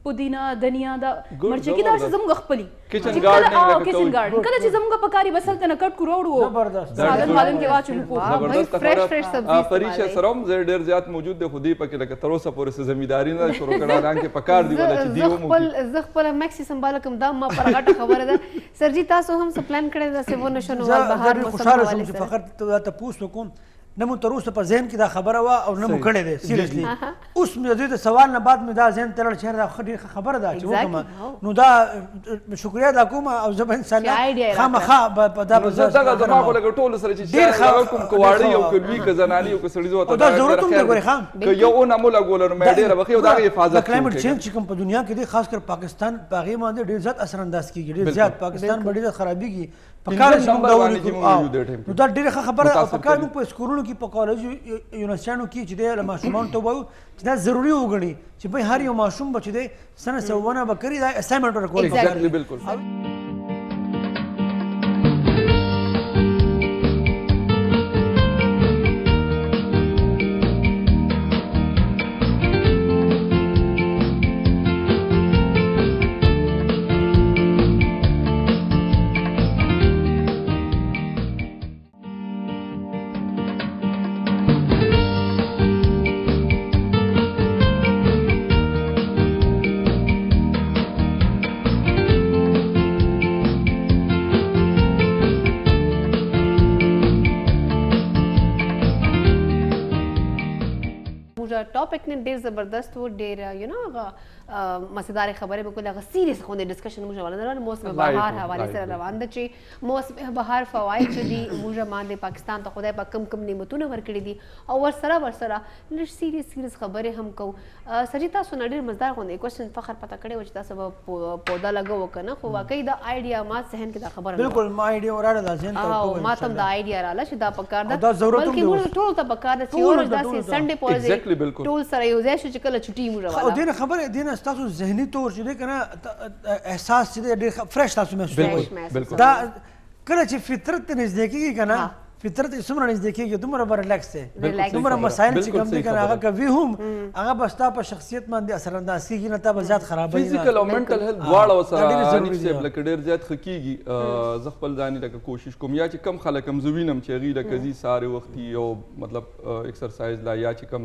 پودینه دنیا دا مرچکي دا زبردست. زموږ خپلي Kitchen gardening لکه کچن کوي. ګارډن کله چې زموږ په کاري بس هلته نه کټ کړو وړو زبردست. سالن والن کې واچو نو واو، پوه زبردست fresh خبره. fresh سبزي فریشه استعمالوي. سره هم زه ډېر زیات موجود دی خو دې پکې لکه تر اوسه پورې څه زمینداري نه ده شروع کړې حالانکې په کار دی ولا چې دی هم وکړي. زه خپل میکسي سنبال کوم دا ما پر غټه خبره ده. سرجي تاسو هم څه پلان کړی دا څه ونه شنو زه بهار ډېر موسم خوشحاله شوم حواله چې سره. فقط ته دا تپوس وکړم نه مو تر اوسه په ذهن کې دا خبره وه او نه مو صحیح. کړې دی سیریسلی. آها. اوس مې د دې د سوال نه بعد مې دا ذهن ته لاړ چې یار دا ښه ډېره ښه خبره ده چې Exactly. وکړم. نو دا شکریه ادا کوم او زه به چې idea انشاءالله یې خامخا په دا نو زه دغه زما خو لکه ټولو سره چې ډېر چا ښه- کوم که واړه ډېر او ښه. که لوی که زنانې او که سړي زه ورته او دا دا ضرورت ډېره هم دی خیر ګورې خان. که یو اونه مو لګوله نو مې ډېره بخښي او د هغې حفاظت د کلایمټ وکړي. چینج چې کوم په دنیا کې دی خاص کر پاکستان په هغې باندې ډېر زیات اثر انداز کېږي ډېر زیات پاکستان به ډېر زیات خرابېږي په کار چې موږ دا باندې چې موږ ولیکو. موجود ټیم نو دا ډېره ښه خبره ده او متاثر په کار کوي. موږ په سکولونو کې په کالجو یونیورسټیانو کې چې دی له ماشومانو ته وایو چې دا ضروري وګڼي چې بھائی هر یو ماشوم به چې دی څه نه څه ونه به کړي دا اسایمنټ ورکول Exactly، بالکل. ټاپک نن ډیر زبردست و ډیر یو نو هغه مزیدار خبرې به کوله هغه سیریس خو د ډسکشن موږ ولنه روان موسم بهار حواله سره روان ده چې موسم بهار فواید چې دي موږ باندې پاکستان ته خدای په کم کم نعمتونه ورکړي دي او ورسره لږ سیریس خبرې هم کو. سجی تاسو نه ډیر مزدار غونډه کوېسچن فخر پته کړی و چې تاسو پودا لګو کنه خو واقعي دا آیډیا ما ذهن کې دا خبره بالکل ما آیډیا وراله دا ذهن ته او ما تم دا آیډیا رااله چې دا پکار ده دا ضرورت هم دی بلکې موږ ټول ته پکار ده چې اور داسې سنډې پورې ټول سره یو ځای شو چې کله چھټي موږ او دینه خبره دینه تاسو ذهني طور چې دی کنه احساس چې دی ډېر فرش تاسو محسوسوئ. دا کله چې فطرت ته نږدې کېږي کنه فطرت څومره نږدې کېږي دومره به ریلیکس دی دومره مسایل چې کوم دي کنه هغه کوي هم هغه به ستا په شخصیت باندې اثر انداز کېږي نه تا به زیات خرابوي فزیکل او منټل هیلث دواړه ورسره ډېر ضروري انیس دي. صاحب لکه ډېر زیات ښه کېږي. زه خپل ځان لکه کوشش کوم یا چې کم خلک هم زه وینم چې هغوی لکه ځي سهارې وختي یو مطلب ایکسرسایز لا یا چې کم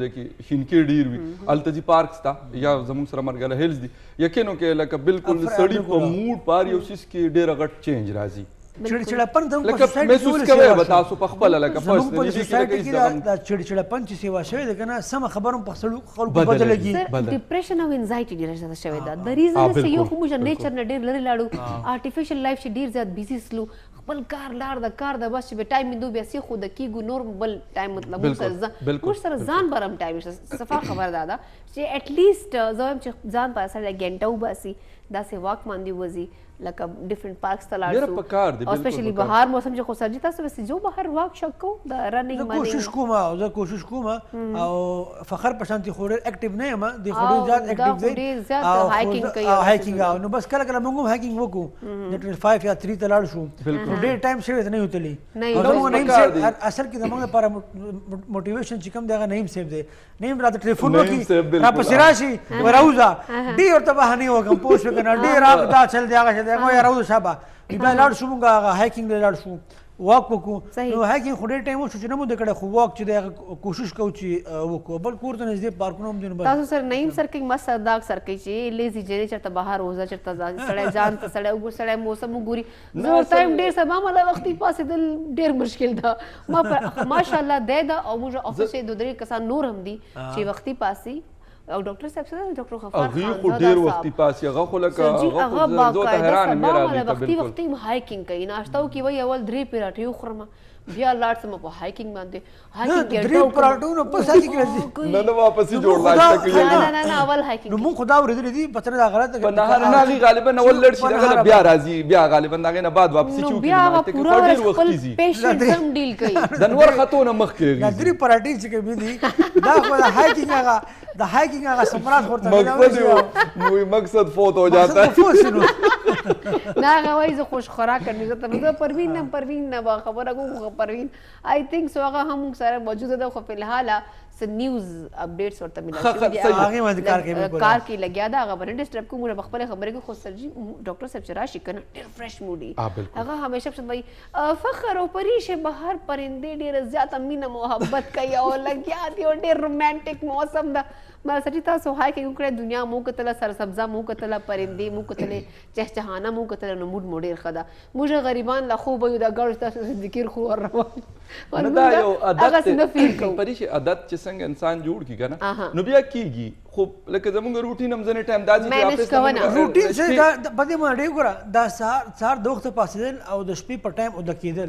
ځای کې شینکې ډېر وي هلته ځي پارک شته یا زموږ سره مرګله هیلز دي یقینو کې لکه بالکل سړي په موډ په هر یو څیز کې ډېره غټ چینج راځي. چړچړپن ته لکه محسوس کوئ به تاسو په خپله لکه زموږ په پرسنلي دې کې سوسایټي لکه کې هېڅ دا چړچړپن چې سیوا شوی دی کنه سمه خبره هم په خلکو بدلېږي. ډیپریشن او انزایټي ډیره زیاته شوې ده. د ریزن چې یو خو موږ نیچر نه ډیر لري لاړو آرټیفیشل لایف چې ډیر زیات بیزی سلو خپل کار لار د کار د بس چې به ټایم دو بیا سي خو د کیګو نور بل ټایم مطلب موږ سره ځان برم ټایم صفه خبر ده چې اټ لیست زویم چې ځان په اثر لګنټو باسي داسې واک باندې وځي لکه ډیفرنٹ پارکس ته لاړ شو او اسپیشلی بهار موسم چې خو سرجي تاسو بس جو بهر واک شکو د رننګ باندې زه کوشش کوم او فخر په شانتي خو ډېر اکټیو نه یم د خو ډېر زیات اکټیو دی او هایکینګ نو بس کله موږ هم هایکینګ وکړو د 25 یا 3 ته لاړ شو نو ډېر ټایم شوی نه یوتلی او نیم سیب اصل کې زموږ لپاره موټیویشن چې کوم دغه نیم سیب دی نیم راته ټلیفون وکړي را پسې راشي وراوزه ډېر ته بهانه وکم پوه شو کنه ډېر دا چل دی هغه دغه یا راوځو شابه بیا لاړ شو موږ هغه هایکینګ لاړ شو واک وکړو نو هایکینګ خو ډېر ټایم وشو چې نه مو د کړه خو واک چې دی کوشش کوو چې وکړو بل کور ته نږدې پارکونه هم دي تاسو سره نیم سر کې مست سرداغ سر کې چې لیزي جری چرته بهر روزه چرته سړی ځان ته سړی وګور سړی موسم وګوري زه ټایم ډېر سبا مله وختي پاسېدل ډېر مشکل ده ماشاءالله دی دا او موږ افسوس یې دوه درې کسان نور هم دي چې وختي پاسي او ډاکټر صاحب سره ډاکټر غفار خان هغه خو ډیر وختي پاسي هغه خو لکه هغه زه ته حیران مې را دي وختي هایکینګ کوي ناشتو کې وای اول 3 پیراټ یو خرمه بیا لاړ سم په هایکینګ باندې نه هایکینګ درې پراټونه پس هایکینګ راځي نه واپس جوړ خدا- لا شکل نه اول نو هایکینګ مونږ خدا ورېدلې دي پته نه دا غلطه په نهار نه غي غالبا اول لړ شي دغه بیا راځي بیا غالبا دغه نه بعد واپس نو چوکي بیا هغه ته پورا ډیر ورځ وخت خپل کیږي پیشنټ سم ډیل کوي د نور خطونه مخ دا کېږي درې پراټې چې کوي دي دا خو د هایکینګ هغه د هایکینګ هغه سمرات ورته مقصد مقصد فوت ہو جاتا ہے نه هغه وایي زه خوش خوراک کړم زه پروین نه با خبره کوم پروین آی تھنک سو هغه هم سره موجوده ده خو په الحال س نیوز اپډیټس ورته ملي کار کې لګیا دا هغه باندې ډسټرب کوم نه خپل خبره کې خو سرجی ډاکټر صاحب چراشي کنه ډیر فرش موډي هغه همیشه په وای فخر او پریشه بهر پرندے ډیر زیات مینه محبت کوي او لګیا دی ډیر رومانټیک موسم ده ما سچی تاسو هاي کې وکړه دنیا مو کتل سر سبزه مو کتل پرندې مو کتل چهچهانه مو کتل نو موډ موډیر خدا موږ غریبان لا خوب یو دا ګړ تاسو ذکر خو روان دا یو عادت نه فیل کوم پریشه عادت چې څنګه انسان جوړ کی کنه نو بیا کیږي خو لکه زمونږ روټین هم ځنه ټایم دازي روټین څه دا پدې باندې ګوره دا سار د وخت پاسېدل او د شپې په ټایم او د کېدل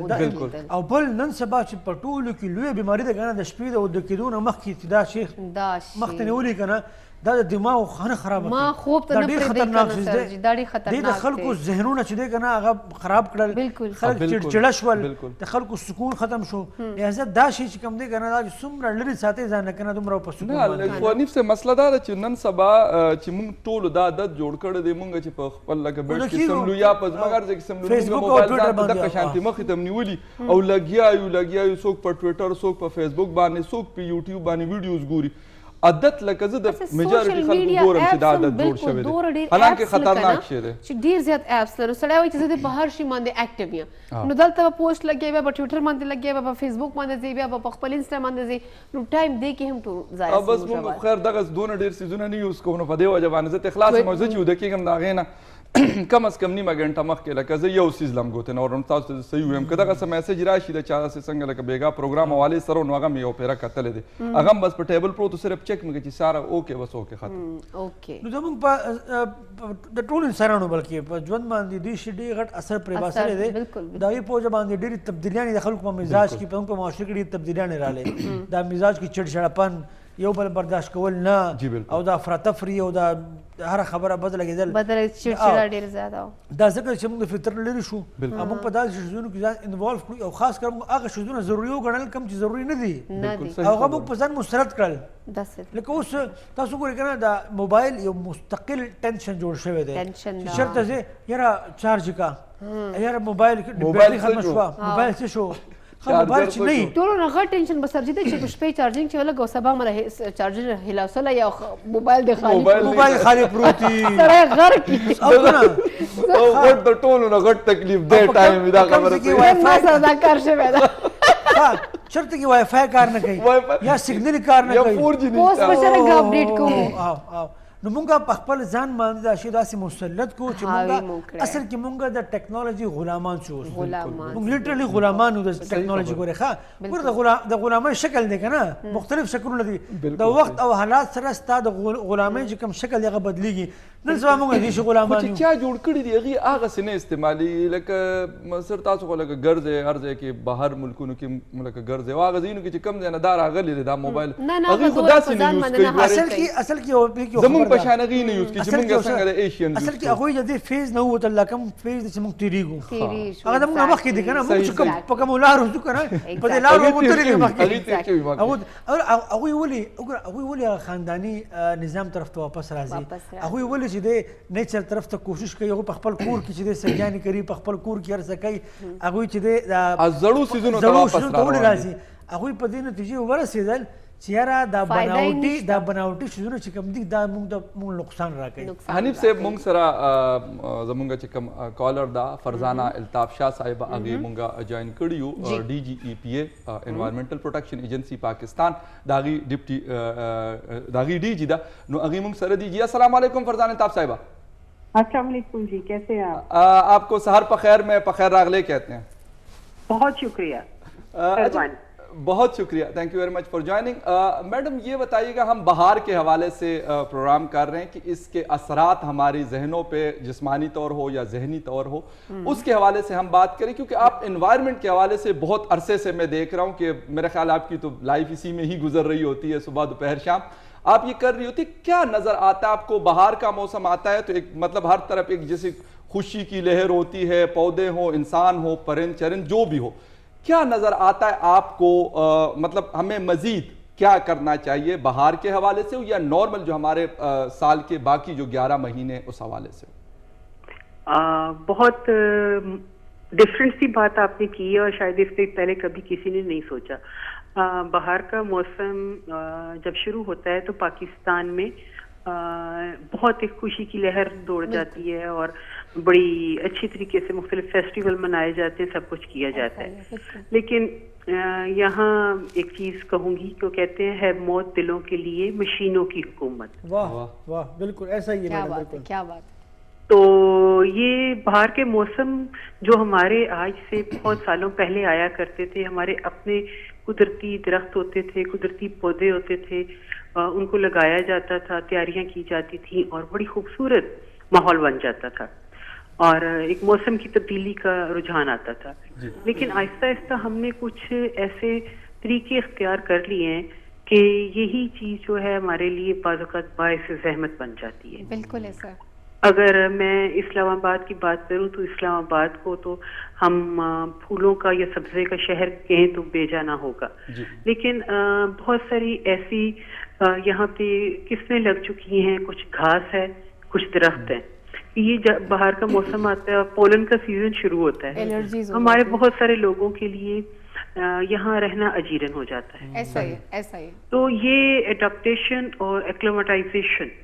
او بل نن سبا چې په ټولو کې لوی بیماری ده کنه د شپې او د کېدو نه مخکې دا شیخ مخته نیولې کنه دا د دماغ خانه خراب ما خوب ته نه خطرناک شي دا ډېر خطرناک دی د خلکو ذهنونه چې دی کنه هغه خراب کړل خلک چړچړه شول د خلکو سکون ختم شو لہذا دا شی چې کوم دی کنه دا څومره لري ساتي ځان کنه دومره په سکون نه خو نفس مسله دا چې نن سبا چې موږ ټول دا عادت جوړ کړی دی موږ چې په خپل لکه بیت کې سملو یا په مګر چې سملو موبایل ځان د شانتي مخ ته نیولي او لګیا یو څوک په ټوئیټر څوک په فیسبوک باندې څوک په یوټیوب باندې ویډیوز ګوري عادت لکه زه د میجارټي خلکو ګورم چې دا عادت جوړ شوی دی حالانکه خطرناک شی دی چې ډیر زیات اپس لري سړی وایي چې زه په هر شي باندې اکټیو یم نو دلته پوسټ لګي بیا په ټوئیټر باندې لګي بیا په فیسبوک باندې ځي بیا په خپل انسټا باندې ځي نو ټایم دی کې هم ټول ځای بس موږ خیر دغه دونه ډیر سيزونه نه یوز کوو په دې وجه باندې زه اخلاص موزه چې د کېږم دا غینه کم از کم نیمه غنټه مخکې لکه زه یو سیز لم ګوتې نو ورم تاسو ته صحیح ویم که دغه څه میسج راشي د چا داسې څنګه لکه بیګا پروګرام حوالې سره نو هغه مې یو پیره کتلی دی هغه هم بس په ټیبل پروت صرف چک مې چې ساره اوکې بس اوکې ختم نو زموږ په د ټولو انسانانو بلکې په ژوند باندې دوی شي ډېر غټ اثر پرې باسلی دی د هغې په وجه باندې ډېرې تبدیلیانې د خلکو په مزاج کې په معاشره کې ډېرې تبدیلیانې راغلې دا مزاج کې چړچړپن یو بل برداشت کول نه او دا افراطفري او دا هر خبره بدل کېدل چړچړا ډېر زیاته دا ځکه چې موږ د فطرت لرې شو موږ په داسې شیزونو کې ځان انوالو کړو او خاص کر موږ هغه شیزونه ضروري وګڼل کوم چې ضروري نه دي او هغه موږ په ځان مسرت کړل لکه اوس تاسو ګورئ که نه دا موبایل یو مستقل ټینشن جوړ شوی دی چې چېرته ځې یاره چارج کا یاره موبایل بیټري ختمه شوه موبایل څه شو موبایل چې نه وي ټولو نه غټ ټینشن به سرجي دی چې په شپې چارجینګ چې ولګ او سبا مله چارجر هلاسله یا موبایل د موبایل خالي پروت وي سړی غر کړي او که نه او غټ د ټولو نه غټ تکلیف دی ټایم دا خبره ما سره دا کار شوی ده چېرته کې وای فای کار نه کوي یا سیګنل کار نه کوي اوس به سره اپډیټ کوو نو مونږ په خپل ځان باندې دا شی داسې مسلط کو چې مونږ اصل کې مونږ د ټیکنالوژي غلامان شو مونږ لیټرلی غلامان د ټیکنالوژي ګوره ښه ګوره د غلامۍ شکل دی که نه مختلف شکلونه دي د وخت او حالات سره ستا د غلامۍ چې کوم شکل دی هغه بدلیږي نن سبا مونږ دې شي غلامان چې چا جوړ کړي دي هغې هغسې نه استعمالي لکه سر تاسو خو لکه ګرځئ هر ځای کې بهر ملکونو کې لکه ګرځئ او هغه ځایونو کې چې کوم ځای نه دا راغلی دی دا موبایل هغوی خو داسې نه اصل کې زمونږ په شان هغې نه یوز کړي چې مونږ څنګه د ایشین اصل کې هغوی د دې فیز نه ووتل لا کوم فیز دی چې مونږ تېرېږو هغه د مونږ مخکې دی که نه مونږ چې په کومو لارو ځو که نه په دې لارو وتلي مخکې هغوی ولې هغه خانداني نظام طرف ته واپس راځي هغوی ولې چې دی نیچر طرف ته کوشش کوي هغوی په خپل کور کې چې دی سګیانې کوي په خپل کور کې هر څه کوي هغوی چې دی زړو څیزونو ته واپس ولې راځي هغوی په دې نتیجې ورسېدل چې یاره دا بناوټي شیزونه چې کوم دي دا موږ نقصان راکوي حنیف صاحب موږ سره زمونږ چې کوم کالر دا فرزانه الطاف شاه صاحبه هغې موږ جوین کړي یو ډي جي ای پی اے انوایرمنټل پروټیکشن ایجنسی پاکستان د هغې ډي جي ده نو هغې موږ سره دي جی السلام علیکم فرزانه الطاف صاحبہ السلام علیکم جی کیسے ہیں آپ کو سحر پخیر میں پخیر راغلے کہتے ہیں بہت شکریہ بہت شکریہ, تھینک یو ویری مچ فار جوائننگ. میڈم یہ بتائیے گا, ہم بہار کے حوالے سے پروگرام کر رہے ہیں کہ اس کے اثرات ہماری ذہنوں پہ جسمانی طور ہو یا ذہنی طور ہو, اس کے حوالے سے ہم بات کریں, کیونکہ آپ انوائرمنٹ کے حوالے سے بہت عرصے سے میں دیکھ رہا ہوں کہ میرا خیال آپ کی تو لائف اسی میں ہی گزر رہی ہوتی ہے, صبح دوپہر شام آپ یہ کر رہی ہوتی. کیا نظر آتا ہے آپ کو؟ بہار کا موسم آتا ہے تو ایک مطلب ہر طرف ایک جیسے خوشی کی لہر ہوتی ہے, پودے ہوں, انسان ہو, پرند چرند جو بھی ہو, کیا نظر آتا ہے آپ کو مطلب ہمیں مزید کیا کرنا چاہیے بہار کے حوالے سے یا نارمل جو ہمارے سال کے باقی جو 11 مہینے اس حوالے سے؟ بہت ڈفرینٹ سی بات آپ نے کی ہے اور شاید اس سے پہلے کبھی کسی نے نہیں سوچا. بہار کا موسم جب شروع ہوتا ہے تو پاکستان میں بہت ایک خوشی کی لہر دوڑ جاتی ہے اور بڑی اچھی طریقے سے مختلف فیسٹیول منائے جاتے ہیں, سب کچھ کیا جاتا ہے. لیکن یہاں ایک چیز کہوں گی کہ وہ کہتے ہیں ہے موت دلوں کے لیے مشینوں کی حکومت. واہ واہ, بالکل ایسا ہی ہے میڈم. کیا بات. تو یہ بہار کے موسم جو ہمارے آج سے بہت سالوں پہلے آیا کرتے تھے, ہمارے اپنے قدرتی درخت ہوتے تھے, قدرتی پودے ہوتے تھے, ان کو لگایا جاتا تھا, تیاریاں کی جاتی تھیں اور بڑی خوبصورت ماحول بن جاتا تھا اور ایک موسم کی تبدیلی کا رجحان آتا تھا. لیکن آہستہ آہستہ ہم نے کچھ ایسے طریقے اختیار کر لیے ہیں کہ یہی چیز جو ہے ہمارے لیے بعض اوقات باعث زحمت بن جاتی ہے. بالکل ایسا. اگر میں اسلام آباد کی بات کروں تو اسلام آباد کو تو ہم پھولوں کا یا سبزے کا شہر کہیں تو بے جانا ہوگا, لیکن بہت ساری ایسی یہاں پہ قسمیں لگ چکی ہیں, کچھ گھاس ہے, کچھ درخت ہیں. یہ باہر کا موسم آتا ہے اور پولن کا سیزن شروع ہوتا ہے, ہمارے بہت سارے لوگوں کے لیے یہاں رہنا اجیرن ہو جاتا ہے. ایسا ہی ایسا ہی. تو یہ ایڈاپٹیشن اور ایکلیمیٹائزیشن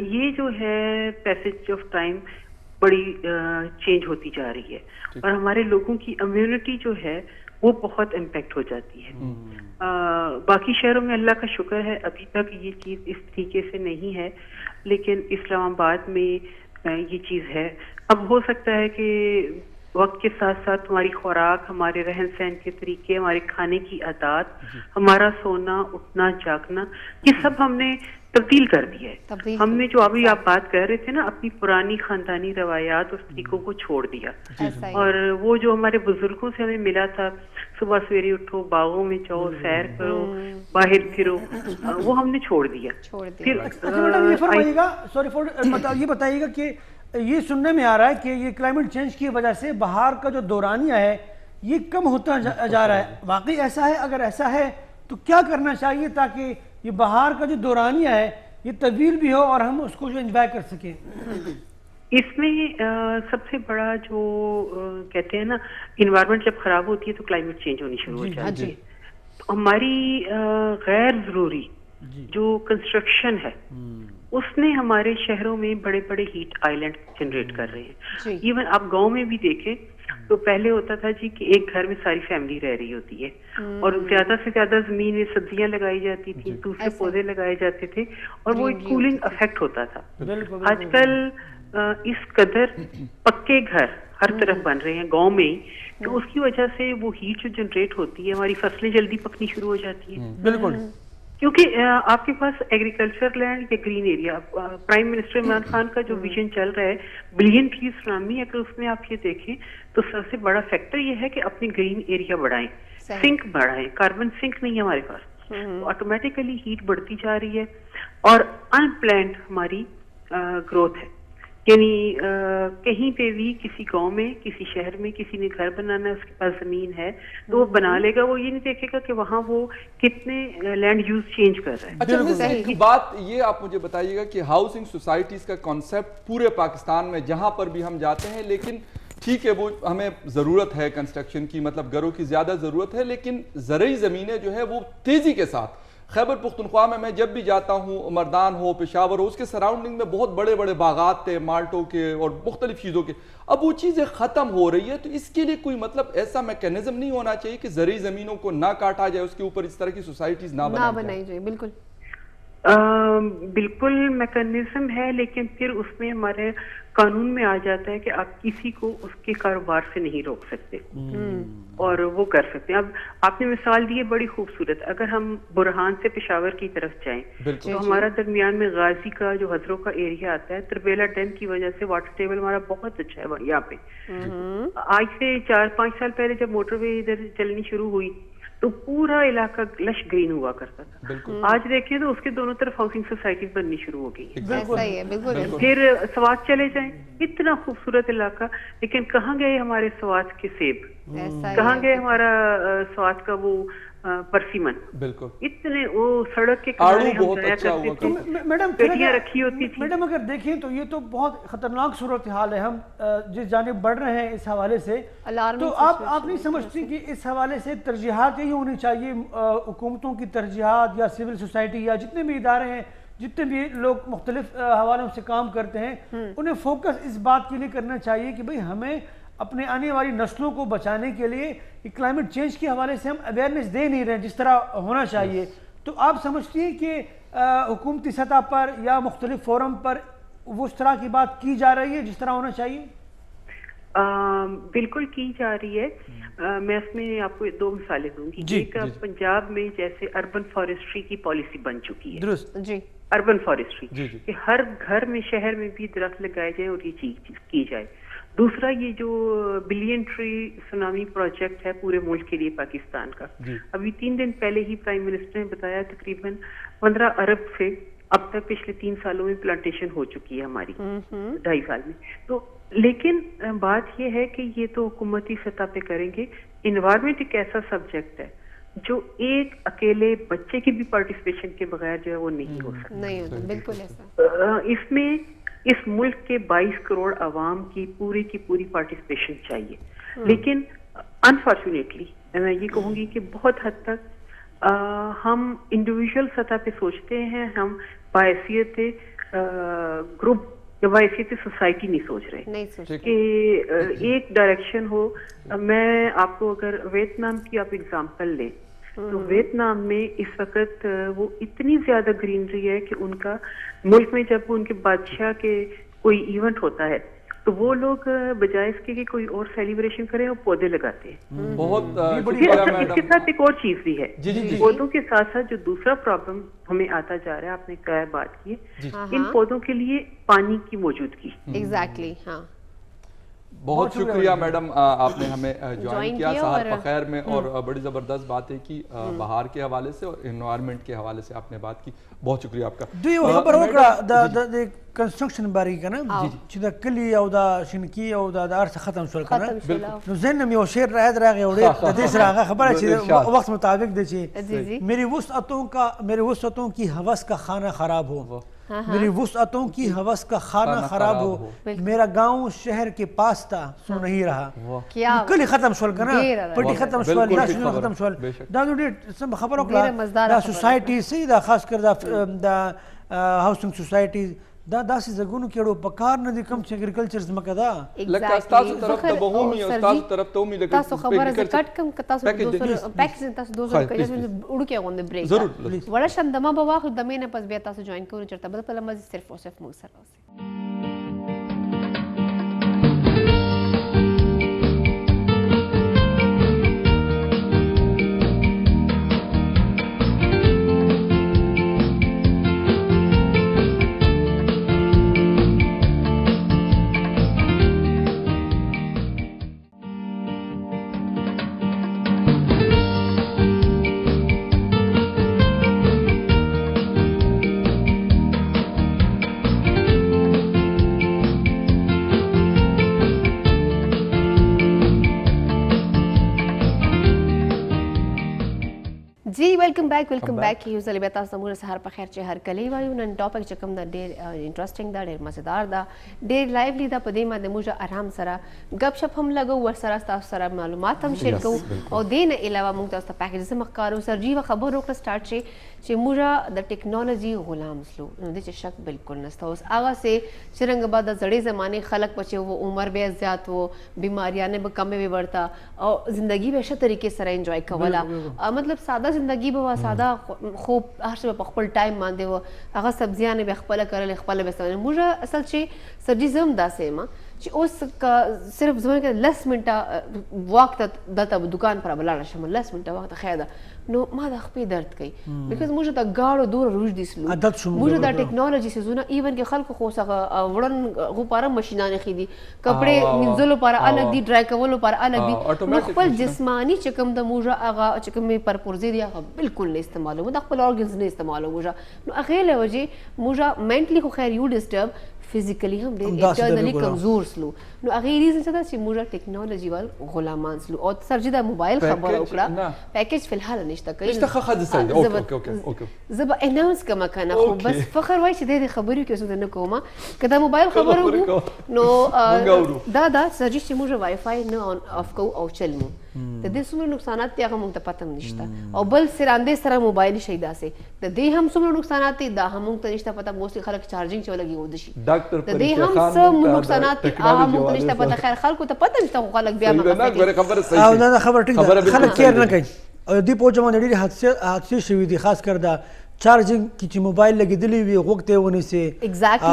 یہ جو ہے پیسج آف ٹائم بڑی چینج ہوتی جا رہی ہے اور ہمارے لوگوں کی امیونٹی جو ہے وہ بہت امپیکٹ ہو جاتی ہے. باقی شہروں میں اللہ کا شکر ہے ابھی تک یہ چیز اس طریقے سے نہیں ہے, لیکن اسلام آباد میں یہ چیز ہے. اب ہو سکتا ہے کہ وقت کے ساتھ ساتھ ہماری خوراک, ہمارے رہن سہن کے طریقے, ہمارے کھانے کی عادات, ہمارا سونا اٹھنا جاگنا, یہ سب ہم نے تبدیل کر دیا ہے. ہم نے جو ابھی آپ بات کر رہے تھے نا, اپنی پرانی خاندانی روایات اور طریقوں کو چھوڑ دیا, اور وہ جو ہمارے بزرگوں سے ہمیں ملا تھا, صبح سویرے اٹھو, باغوں میں جاؤ, سیر کرو, باہر پھرو, وہ ہم نے چھوڑ دیا. پھر یہ فرمائیے گا, سوری فار, یہ بتائیے گا کہ یہ سننے میں آ رہا ہے کہ یہ کلائمیٹ چینج کی وجہ سے بہار کا جو دورانیہ ہے یہ کم ہوتا جا رہا ہے. واقعی ایسا ہے؟ اگر ایسا ہے تو کیا کرنا چاہیے تاکہ یہ بہار کا جو دورانیہ ہے یہ طویل بھی ہو اور ہم اس کو جو انجوائے کر سکیں؟ اس میں سب سے بڑا جو کہتے ہیں نا, انوائرمنٹ جب خراب ہوتی ہے تو کلائمیٹ چینج ہونی شروع ہو جاتی ہے. ہماری غیر ضروری جو کنسٹرکشن ہے اس نے ہمارے شہروں میں بڑے بڑے ہیٹ آئیلینڈ جنریٹ کر رہے ہیں. ایون آپ گاؤں میں بھی دیکھیں تو پہلے ہوتا تھا جی کہ ایک گھر میں ساری فیملی رہ رہی ہوتی ہے اور زیادہ سے زیادہ زمین میں سبزیاں لگائی جاتی تھی, دوسرے پودے لگائے جاتے تھے اور وہ ایک کولنگ افیکٹ ہوتا تھا. آج کل اس قدر پکے گھر ہر طرف بن رہے ہیں گاؤں میں, تو اس کی وجہ سے وہ ہیٹ جو جنریٹ ہوتی ہے, ہماری فصلیں جلدی پکنی شروع ہو جاتی ہیں. بالکل, کیونکہ آپ کے پاس ایگریکلچر لینڈ یا گرین ایریا, پرائم منسٹر عمران خان کا جو ویژن چل رہا ہے بلین ٹریز فراہمی, اگر اس میں آپ یہ دیکھیں تو سب سے بڑا فیکٹر یہ ہے کہ اپنی گرین ایریا بڑھائیں, سنک بڑھائیں. کاربن سنک نہیں ہے ہمارے پاس, آٹومیٹیکلی ہیٹ بڑھتی جا رہی ہے اور ان پلانڈ ہماری گروتھ ہے. یعنی کہیں پہ بھی کسی گاؤں میں, کسی شہر میں کسی نے گھر بنانا ہے, اس کے پاس زمین ہے تو وہ بنا لے گا, وہ یہ نہیں دیکھے گا کہ وہاں وہ کتنے لینڈ یوز چینج کر رہا ہے. اچھا, ایک بات یہ آپ مجھے بتائیے گا کہ ہاؤسنگ سوسائٹیز کا کانسیپٹ پورے پاکستان میں جہاں پر بھی ہم جاتے ہیں, لیکن ٹھیک ہے وہ ہمیں ضرورت ہے کنسٹرکشن کی, مطلب گھروں کی زیادہ ضرورت ہے, لیکن زرعی زمینیں جو ہے وہ تیزی کے ساتھ خیبر پختونخوا میں جب بھی جاتا ہوں, مردان ہو, پشاور ہو, اس کے سراؤنڈنگ میں بہت بڑے بڑے باغات تھے مالٹوں کے اور مختلف چیزوں کے. اب وہ چیزیں ختم ہو رہی ہے, تو اس کے لیے کوئی مطلب ایسا میکینزم نہیں ہونا چاہیے کہ زرعی زمینوں کو نہ کاٹا جائے, اس کے اوپر اس طرح کی سوسائٹیز نہ بنائی جائے؟ بالکل میکینزم ہے, لیکن پھر اس میں ہمارے قانون میں آ جاتا ہے کہ آپ کسی کو اس کے کاروبار سے نہیں روک سکتے اور وہ کر سکتے ہیں. اب آپ نے مثال دی ہے بڑی خوبصورت. اگر ہم برہان سے پشاور کی طرف جائیں تو ہمارا درمیان میں غازی کا جو ہزروں کا ایریا آتا ہے, تربیلا ڈیم کی وجہ سے واٹر ٹیبل ہمارا بہت اچھا ہے یہاں پہ. آج سے 4-5 سال پہلے جب موٹر وے ادھر چلنی شروع ہوئی تو پورا علاقہ لش گرین ہوا کرتا تھا. آج دیکھیں تو اس کے دونوں طرف ہاؤسنگ سوسائٹیز بننی شروع ہو گئی ہیں. پھر سوات چلے جائیں, اتنا خوبصورت علاقہ, لیکن کہاں گئے ہمارے سوات کے سیب, کہاں گئے ہمارا سوات کا وہ پرسیمن, بالکل اتنے وہ سڑک کے کنارے ہم جایا کرتے تھے, میڈم گڈیاں رکھی ہوتی تھی. میڈم اگر دیکھیں تو یہ تو بہت خطرناک صورتحال ہے, ہم جس جانب بڑھ رہے ہیں اس حوالے سے, تو آپ نہیں سمجھتی کہ اس حوالے سے ترجیحات یہی ہونی چاہیے, حکومتوں کی ترجیحات یا سول سوسائٹی یا جتنے بھی ادارے ہیں, جتنے بھی لوگ مختلف حوالوں سے کام کرتے ہیں, انہیں فوکس اس بات کے لیے کرنا چاہیے کہ بھئی ہمیں اپنے آنے والی نسلوں کو بچانے کے لیے کلائمیٹ چینج کے حوالے سے ہم اویئرنیس دے نہیں رہے جس طرح ہونا چاہیے. تو آپ سمجھتی ہیں کہ حکومتی سطح پر یا مختلف فورم پر وہ اس طرح کی بات کی جا رہی ہے جس طرح ہونا چاہیے؟ بالکل کی جا رہی ہے. میں اس میں آپ کو 2 مثالیں دوں گی. ایک پنجاب میں جیسے اربن فارسٹری کی پالیسی بن چکی ہے, درست جی, اربن فارسٹری کہ ہر گھر میں شہر میں بھی درخت لگائے جائیں اور یہ چیز کی جائے. دوسرا یہ جو بلین ٹری سونامی پروجیکٹ ہے پورے ملک کے لیے پاکستان کا, ابھی 3 دن پہلے ہی پرائم منسٹر نے بتایا تقریباً 15 ارب سے اب تک پچھلے 3 سالوں میں پلانٹیشن ہو چکی ہے ہماری 2.5 سال میں. تو لیکن بات یہ ہے کہ یہ تو حکومتی سطح پہ کریں گے. انوائرمنٹ ایک ایسا سبجیکٹ ہے جو ایک اکیلے بچے کی بھی پارٹیسپیشن کے بغیر جو ہے وہ نہیں ہو سکتا. نہیں ہوتا, بالکل ایسا. اس میں اس ملک کے 22 کروڑ عوام کی پوری پارٹیسپیشن چاہیے. لیکن انفارچونیٹلی میں یہ کہوں گی کہ بہت حد تک ہم انڈیویجول سطح پہ سوچتے ہیں, ہم بحیثیت گروپ یا بحیثیت سوسائٹی نہیں سوچ رہے کہ ایک ڈائریکشن ہو. میں آپ کو اگر ویتنام کی آپ اگزامپل لیں تو ویتنام میں اس وقت وہ اتنی زیادہ گرینری ہے کہ ان کا ملک میں جب ان کے بادشاہ کے کوئی ایونٹ ہوتا ہے تو وہ لوگ بجائے اس کے کہ کوئی اور سیلیبریشن کریں وہ پودے لگاتے ہیں. بہت اس کے ساتھ ایک اور چیز بھی ہے, پودوں کے ساتھ ساتھ جو دوسرا پرابلم ہمیں آتا جا رہا ہے, آپ نے کیا بات کی ہے, ان پودوں کے لیے پانی کی موجودگی. ایگزیکٹلی, ہاں. بہت شکریہ میڈم, آپ نے ہمیں جوائن کیا سحر بخیر میں, اور بڑی زبردست باتیں کی بہار کے حوالے سے اور انوائرمنٹ کے حوالے سے آپ نے بات کی. بہت شکریہ آپ کا. دوی خبر وکړه د کنسټرکشن باری کنه چې د کلی او د شنکی او د ارث ختم شول کنه, نو ذهن مې یو شعر راغی وړي د دې سره هغه خبره چې وخت مطابق دی چې میری وسعتوں کی حوث کا خانہ خراب ہو, میری وسعتوں کی حوث کا خانہ خراب ہو, میرا گاؤں شہر کے پاس تھا سو نہیں رہا. کلی ختم شول کنه, پټي ختم شول, ناشونال ختم شول. دا نو ډېر خبر وکړه دا سوسایټي سي دا خاص کر دا هاوسنګ سوسایټي دا داسې ځګونو کې اړو پکار نه دي کوم چې اګریکلچر ځمکه ده لکه تاسو طرف ته به هم او تاسو طرف ته هم لکه تاسو خبره ز کټ کم ک تاسو 200 پیکیج تاسو 200 کړئ وړو کې غونډه بریک ضرور وړه شندما به واخ د مینه پس بیا تاسو جوائن کوو چرته بل په لمز صرف او صرف موږ سره اوسئ. جی ویلکم بیک یو زلی بیا تاسو موږ سهار په خیر چې هر کلی وایو. نن ټاپک چې کوم دا ډېر انټرسټینګ دا ډېر مزیدار دا ډېر لایولی دا په دې باندې موږ آرام سره غپ شپ هم لګو, ورسره تاسو سره معلومات هم شیر کوو, او دې نه علاوه موږ تاسو ته پیکیج هم ښکارو. سرجیوه خبر وکړه سټارټ چې موږ د ټیکنالوژي غلام سلو, نو دې چې شک بالکل نشته. اوس هغه سه چې رنګ بعد د زړې زمانې خلک بچي وو, عمر به زیات وو, بیماریاں به کمې وي ورته, او زندگی به ښه طریقې سره انجوای کوله. مطلب ساده زندگی سادگي به ساده خوب هر څه په خپل ټایم باندې و هغه سبزیانې به خپله کرلې خپله به استعمالوي موږ اصل چې سبزي زه هم داسې یم چې اوس صرف زما کې 10 منټه واک ته دلته دکان پر ولاړه شم 10 منټه وخت خیر ده نو ما د خپې درد کوي بیکاز موږ ته ګاړو دور روج دي سلو موږ د ټیکنالوژي سيزونه ایون کې خلکو خو څنګه وړن غوپاره ماشينانه خېدي کپڑے منځلو پر الګ دي ډرای کولو پر الګ دي نو خپل جسمانی چې کوم د موږ هغه چې کوم پر پرزې دي هغه بالکل نه استعمالو د خپل اورګنز نه استعمالو موږ نو هغه له وجه موږ منټلی خو خیر یو ډیسټرب فزیکلی هم ډېر انټرنلی کمزور سلو نو هغه ریزن څه ده چې موږ ټیکنالوژي ول غلامان سلو او سرجی د موبایل خبره وکړه پیکیج فی الحال نشته کوي نشته خه د سید اوکې زه به اناونس کوم کنه خو بس فخر وای چې د خبرې کې څه نه کومه کدا موبایل خبره نو دا سرجی چې موږ وای فای نه اون اف کو او چلمو د دې څومره نقصانات دي هغه موږ ته پته نشته او بل سراندې سره موبایل شي داسې د دې هم څومره نقصانات دي دا هم موږ ته نشته پته موسی خلک چارجینګ چې ولګي ود شي ډاکټر د دې هم څه نقصانات دي هغه موږ ته نشته پته خیر خلکو ته پته نشته خلک بیا خبره صحیح او دا خبره ټیک ده خلک کیر نه کوي او دې پوجا باندې ډېری حادثه شوي دي خاص کر دا چارجینګ کې چې موبایل لګېدلی وي غوږ ته ونیسي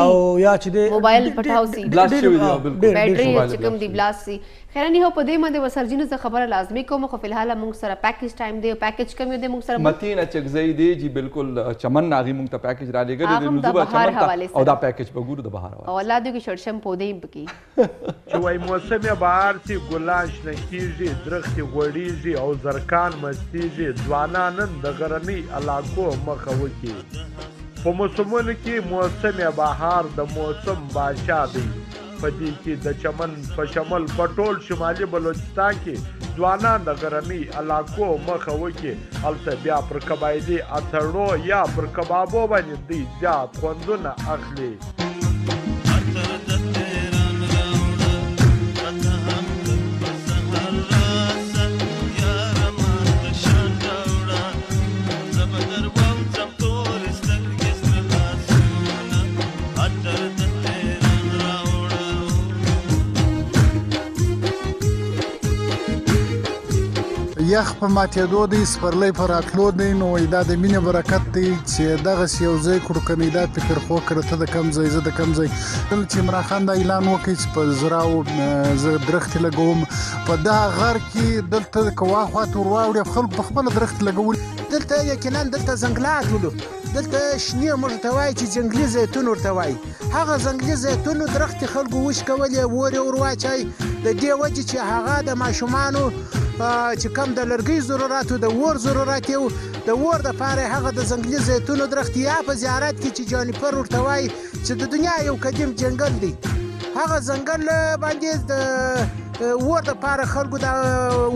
او یا چې د موبایل پټاو سي بلاست شوي دي بالکل بیټري چې کوم دی بلاست سي خیر نه هو په دې باندې وسرجینو څه خبره لازمي کوم خو په الحال موږ سره پیکیج ټایم دی پیکیج کم دی موږ سره متین چکزئی دی جی بالکل چمن ناغي موږ ته پیکیج را لګل دي نوزو چمن او دا پیکیج په ګور د بهار او الله دې کې شړشم پودې پکې چې وای موسم بهار چې ګلان شنه کیږي درختې غوړیږي او زرکان مستیږي ځوانان د غرنۍ علاقو مخه وکړي په موسمونو کې موسم بهار د موسم بادشاه دی په دې کې د چمن په شمال په ټول شمالي بلوچستان کې ځوانان د غرنۍ علاقو مخه وکړي هلته بیا پر قبایلي اتړو یا پر کبابو باندې دوی زیات خوندونه اخلي یخ په ماتېدو دی سپرلی په راتلو دی نو دا د مینې برکت دی چې دغسې یو ځای کړو کنې دا فکر خو کړه ته د کم ځای زه د کم ځای کله چې عمران خان دا اعلان وکړي چې په زراو زه درختې لګوم په دا غر کې دلته که واخواته ور واوړي خلکو په خپله درختې لګول دلته یقینا دلته ځنګلات ولو دلته شنې موږ ته وایي چې ځنګلي زیتون ورته وایي هغه ځنګلي زیتونو درختې خلکو وش کولې اور یې ور واچوي د دې وجې چې هغه د ماشومانو چې کم د لرګي ضرورت و د اور ضرورت یو د اور دپاره هغه د ځنګلي زیتونو درخت یا په زیارت کې چې جانیفر ورته وایي چې د دنیا یو قدیم جنګل دی هغه ځنګل باندې د اور دپاره خلکو د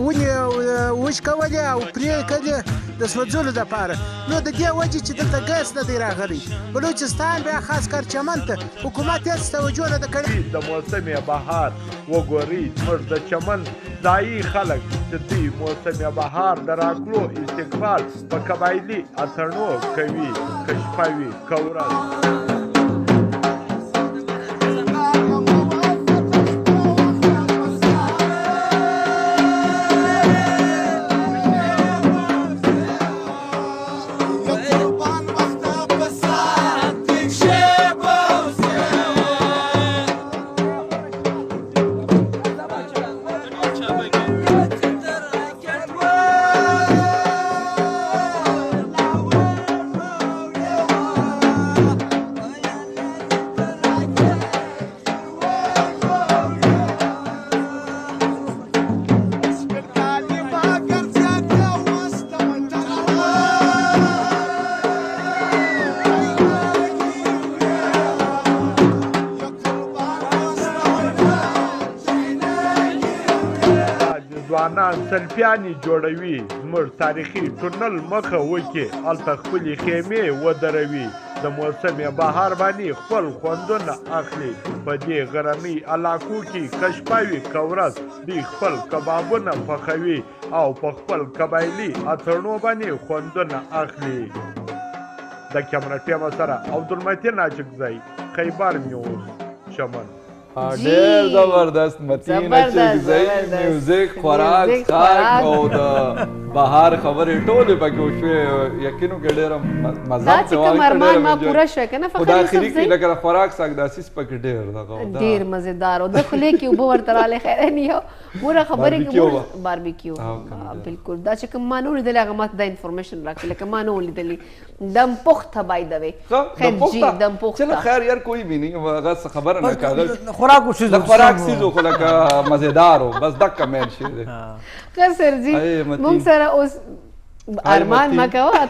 ونې وش کولې او پرې کړې د سوځولو دپاره نو د دې وجې چې دلته ګاز نه دی راغلی بلوچستان بیا خاص کر چمن ته حکومت هېڅ توجه نه ده کړې د موسم بهار وګورئ زموږ د چمن ځایي خلک چې دوی موسم بهار د راتلو استقبال په قبایلي اتڼو کوي که شپه وي که ورځ ځوانان سلفیانې جوړوي زموږ تاریخي ټونل مخه وکړي هلته خپلې خیمې ودروي د موسم بهار باندې خپل خوندونه اخلي په دې غرنۍ علاقو کې که شپه وي که ورځ دوی خپل کبابونه پخوي او په خپل قبایلي اتڼو باندې خوندونه اخلي د کیمرا ټیم سره عبدالمتین اچکزی خیبر نیوز چمن ډېر زبردست متین اچکزی میوزیک خوراک څښاک او د بهار خبرې ټولې پکې وشوې یقینو کې ډېره مزه دا چې کوم ارمان ما پوره شوی که نه خو فخر دا یوسف اخري کې زی لکه د خوراک ساګداسیس پکې ډېر دغه ډیر مزیدار او د خولې کې اوبه ورته رالی خیر نه یو موره خبرې کې باربیکیو باربیکیو بالکل دا چې کوم ما نه لیدلی هغه ماته دا انفارمیشن راکړي لکه ما نه و لیدلی دم پخته باي د وی خیر جی دم پخته چلو خیر یار کوئی بھی نہیں هغه خبره نه کاغذ خوراک وشي د خوراک سیزو خو لکه مزیدار و بس دک مین شي دی خیر سر جی مونږ سره اوس ارمان ما کوه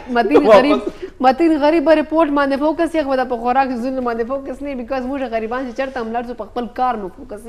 متین غریب رپورټ باندې فوکس یې غوډه په خوراک زونه باندې فوکس نه بیکاز موږ غریبان چې چرته املار په خپل کار نو فوکس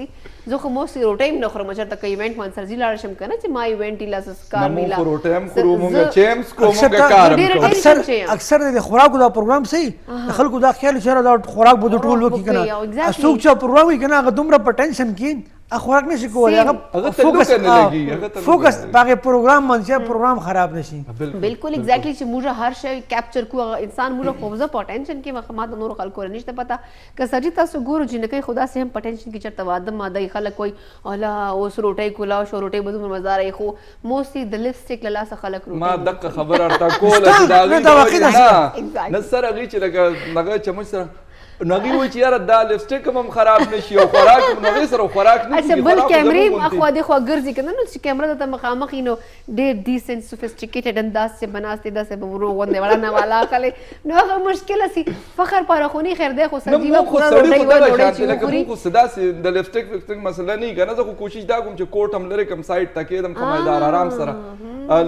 زه خو مو سي روټایم نه خورم چرته کوي ایونت مان سر جی لاړ شم کنه چې ما ایونت لاس کار میلا مو روټایم خورو مونږ چیمز کو مونږ کار اکثر د خوراکو دا پروګرام صحیح خلکو دا خیال چې دا خوراک به ټول وکي کنه څوک چې پروګرام وي کنه هغه دومره پټنشن کې خوراک نشي کولای هغه فوکس باغه پروګرام منځه پروګرام خراب نشي بالکل ایگزیکټلی چې موږ هر شی کیپچر کو انسان موږ خوبزه پټنشن کې مخمات نور خلکو نشته پتا که سړی تاسو ګورو چې نه کوي خدا سه هم پټنشن کې چرته واده ماده خلک کوئی الا اوس روټي کولا شو روټي بدو مزار خو موستي د لپسټیک لاله خلک روټي ما دغه خبر ارتا کوله چې دا نه سره غي چې لکه نغه چمچ سره نغي و چې یار دا لپسټیک هم خراب نشي او خوراک نغي سره خوراک نه اچھا بل کیمرې اخو د خو ګرځي کنه نو چې کیمرا ته مخامخ نو ډېر ډیسنت سوفیسټیکیټډ انداز سے بناسته دا سے ورو غونډه وړا نه والا کله نو هغه مشکل سي فخر پر خوني خیر ده خو سجیبه خو سړی خو دا شانتي لکه خو صدا سي د لپسټیک مسله نه کنه زه خو کوشش دا کوم چې کوټ هم لري کم سایت تکې دم کمایدار آرام سره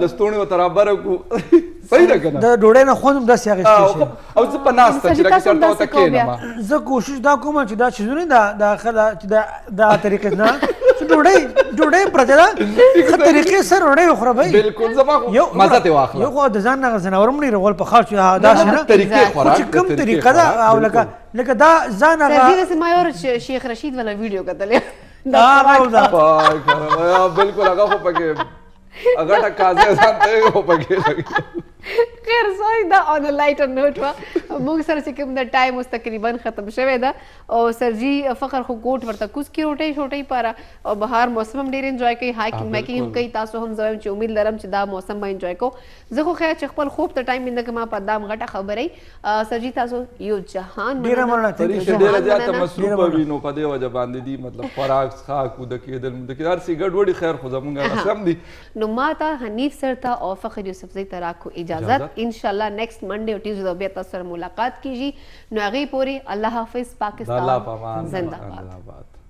لستونی و ترابر کو صحیح ده کنه د ډوډۍ نه خوندم داسې هغه او زه په ناس ته چې لکه چرته وته کېنم زه کوشش دا کوم چې دا چیزونه دا خلا چې دا طریقې نه چې ډوډۍ پرته دا ښه طریقې سره ډوډۍ وخوره بھائی بالکل زما مزه ته واخله یو خو د ځان نه زناورم نه رغول په خاص دا نه طریقې خوراک چې کوم طریقه دا او لکه دا ځان هغه سرجی سے ما اور شیخ رشید والا ویډیو کتلې دا بالکل هغه خو پکې اگر ټکازه ځان ته خو پکې لګي خیر سوی دا on a lighter note وا موږ سره چې کوم د ټایم اوس تقریبا ختم شوی دا او سرجی فخر خو کوټ ورته کوس کی روټي پاره او بهار موسم هم ډیر انجوای کوي هایکینګ میکینګ هم کوي تاسو هم زویم چې امید لرم چې دا موسم به انجوای کو زه خو خیر چې خپل خوب ته ټایم منده کما په دام غټه خبرې سرجی تاسو یو جهان ډیر مننه ډیر زیاته مصروف وینو په دې وجه باندې دي مطلب خوراک څخه کو د کېدل د کېدار سی ګډ وډي خیر خو زمونږه سم دي نو ماته حنیف سر تا او فخر یوسف زئی ترا کو اجازت انشاءاللہ نیکسٹ منڈے اور ٹیوزڈے بیا تاسو سره ملاقات کیږي نو هغه پوری الله حافظ پاکستان الله پامان زندہ باد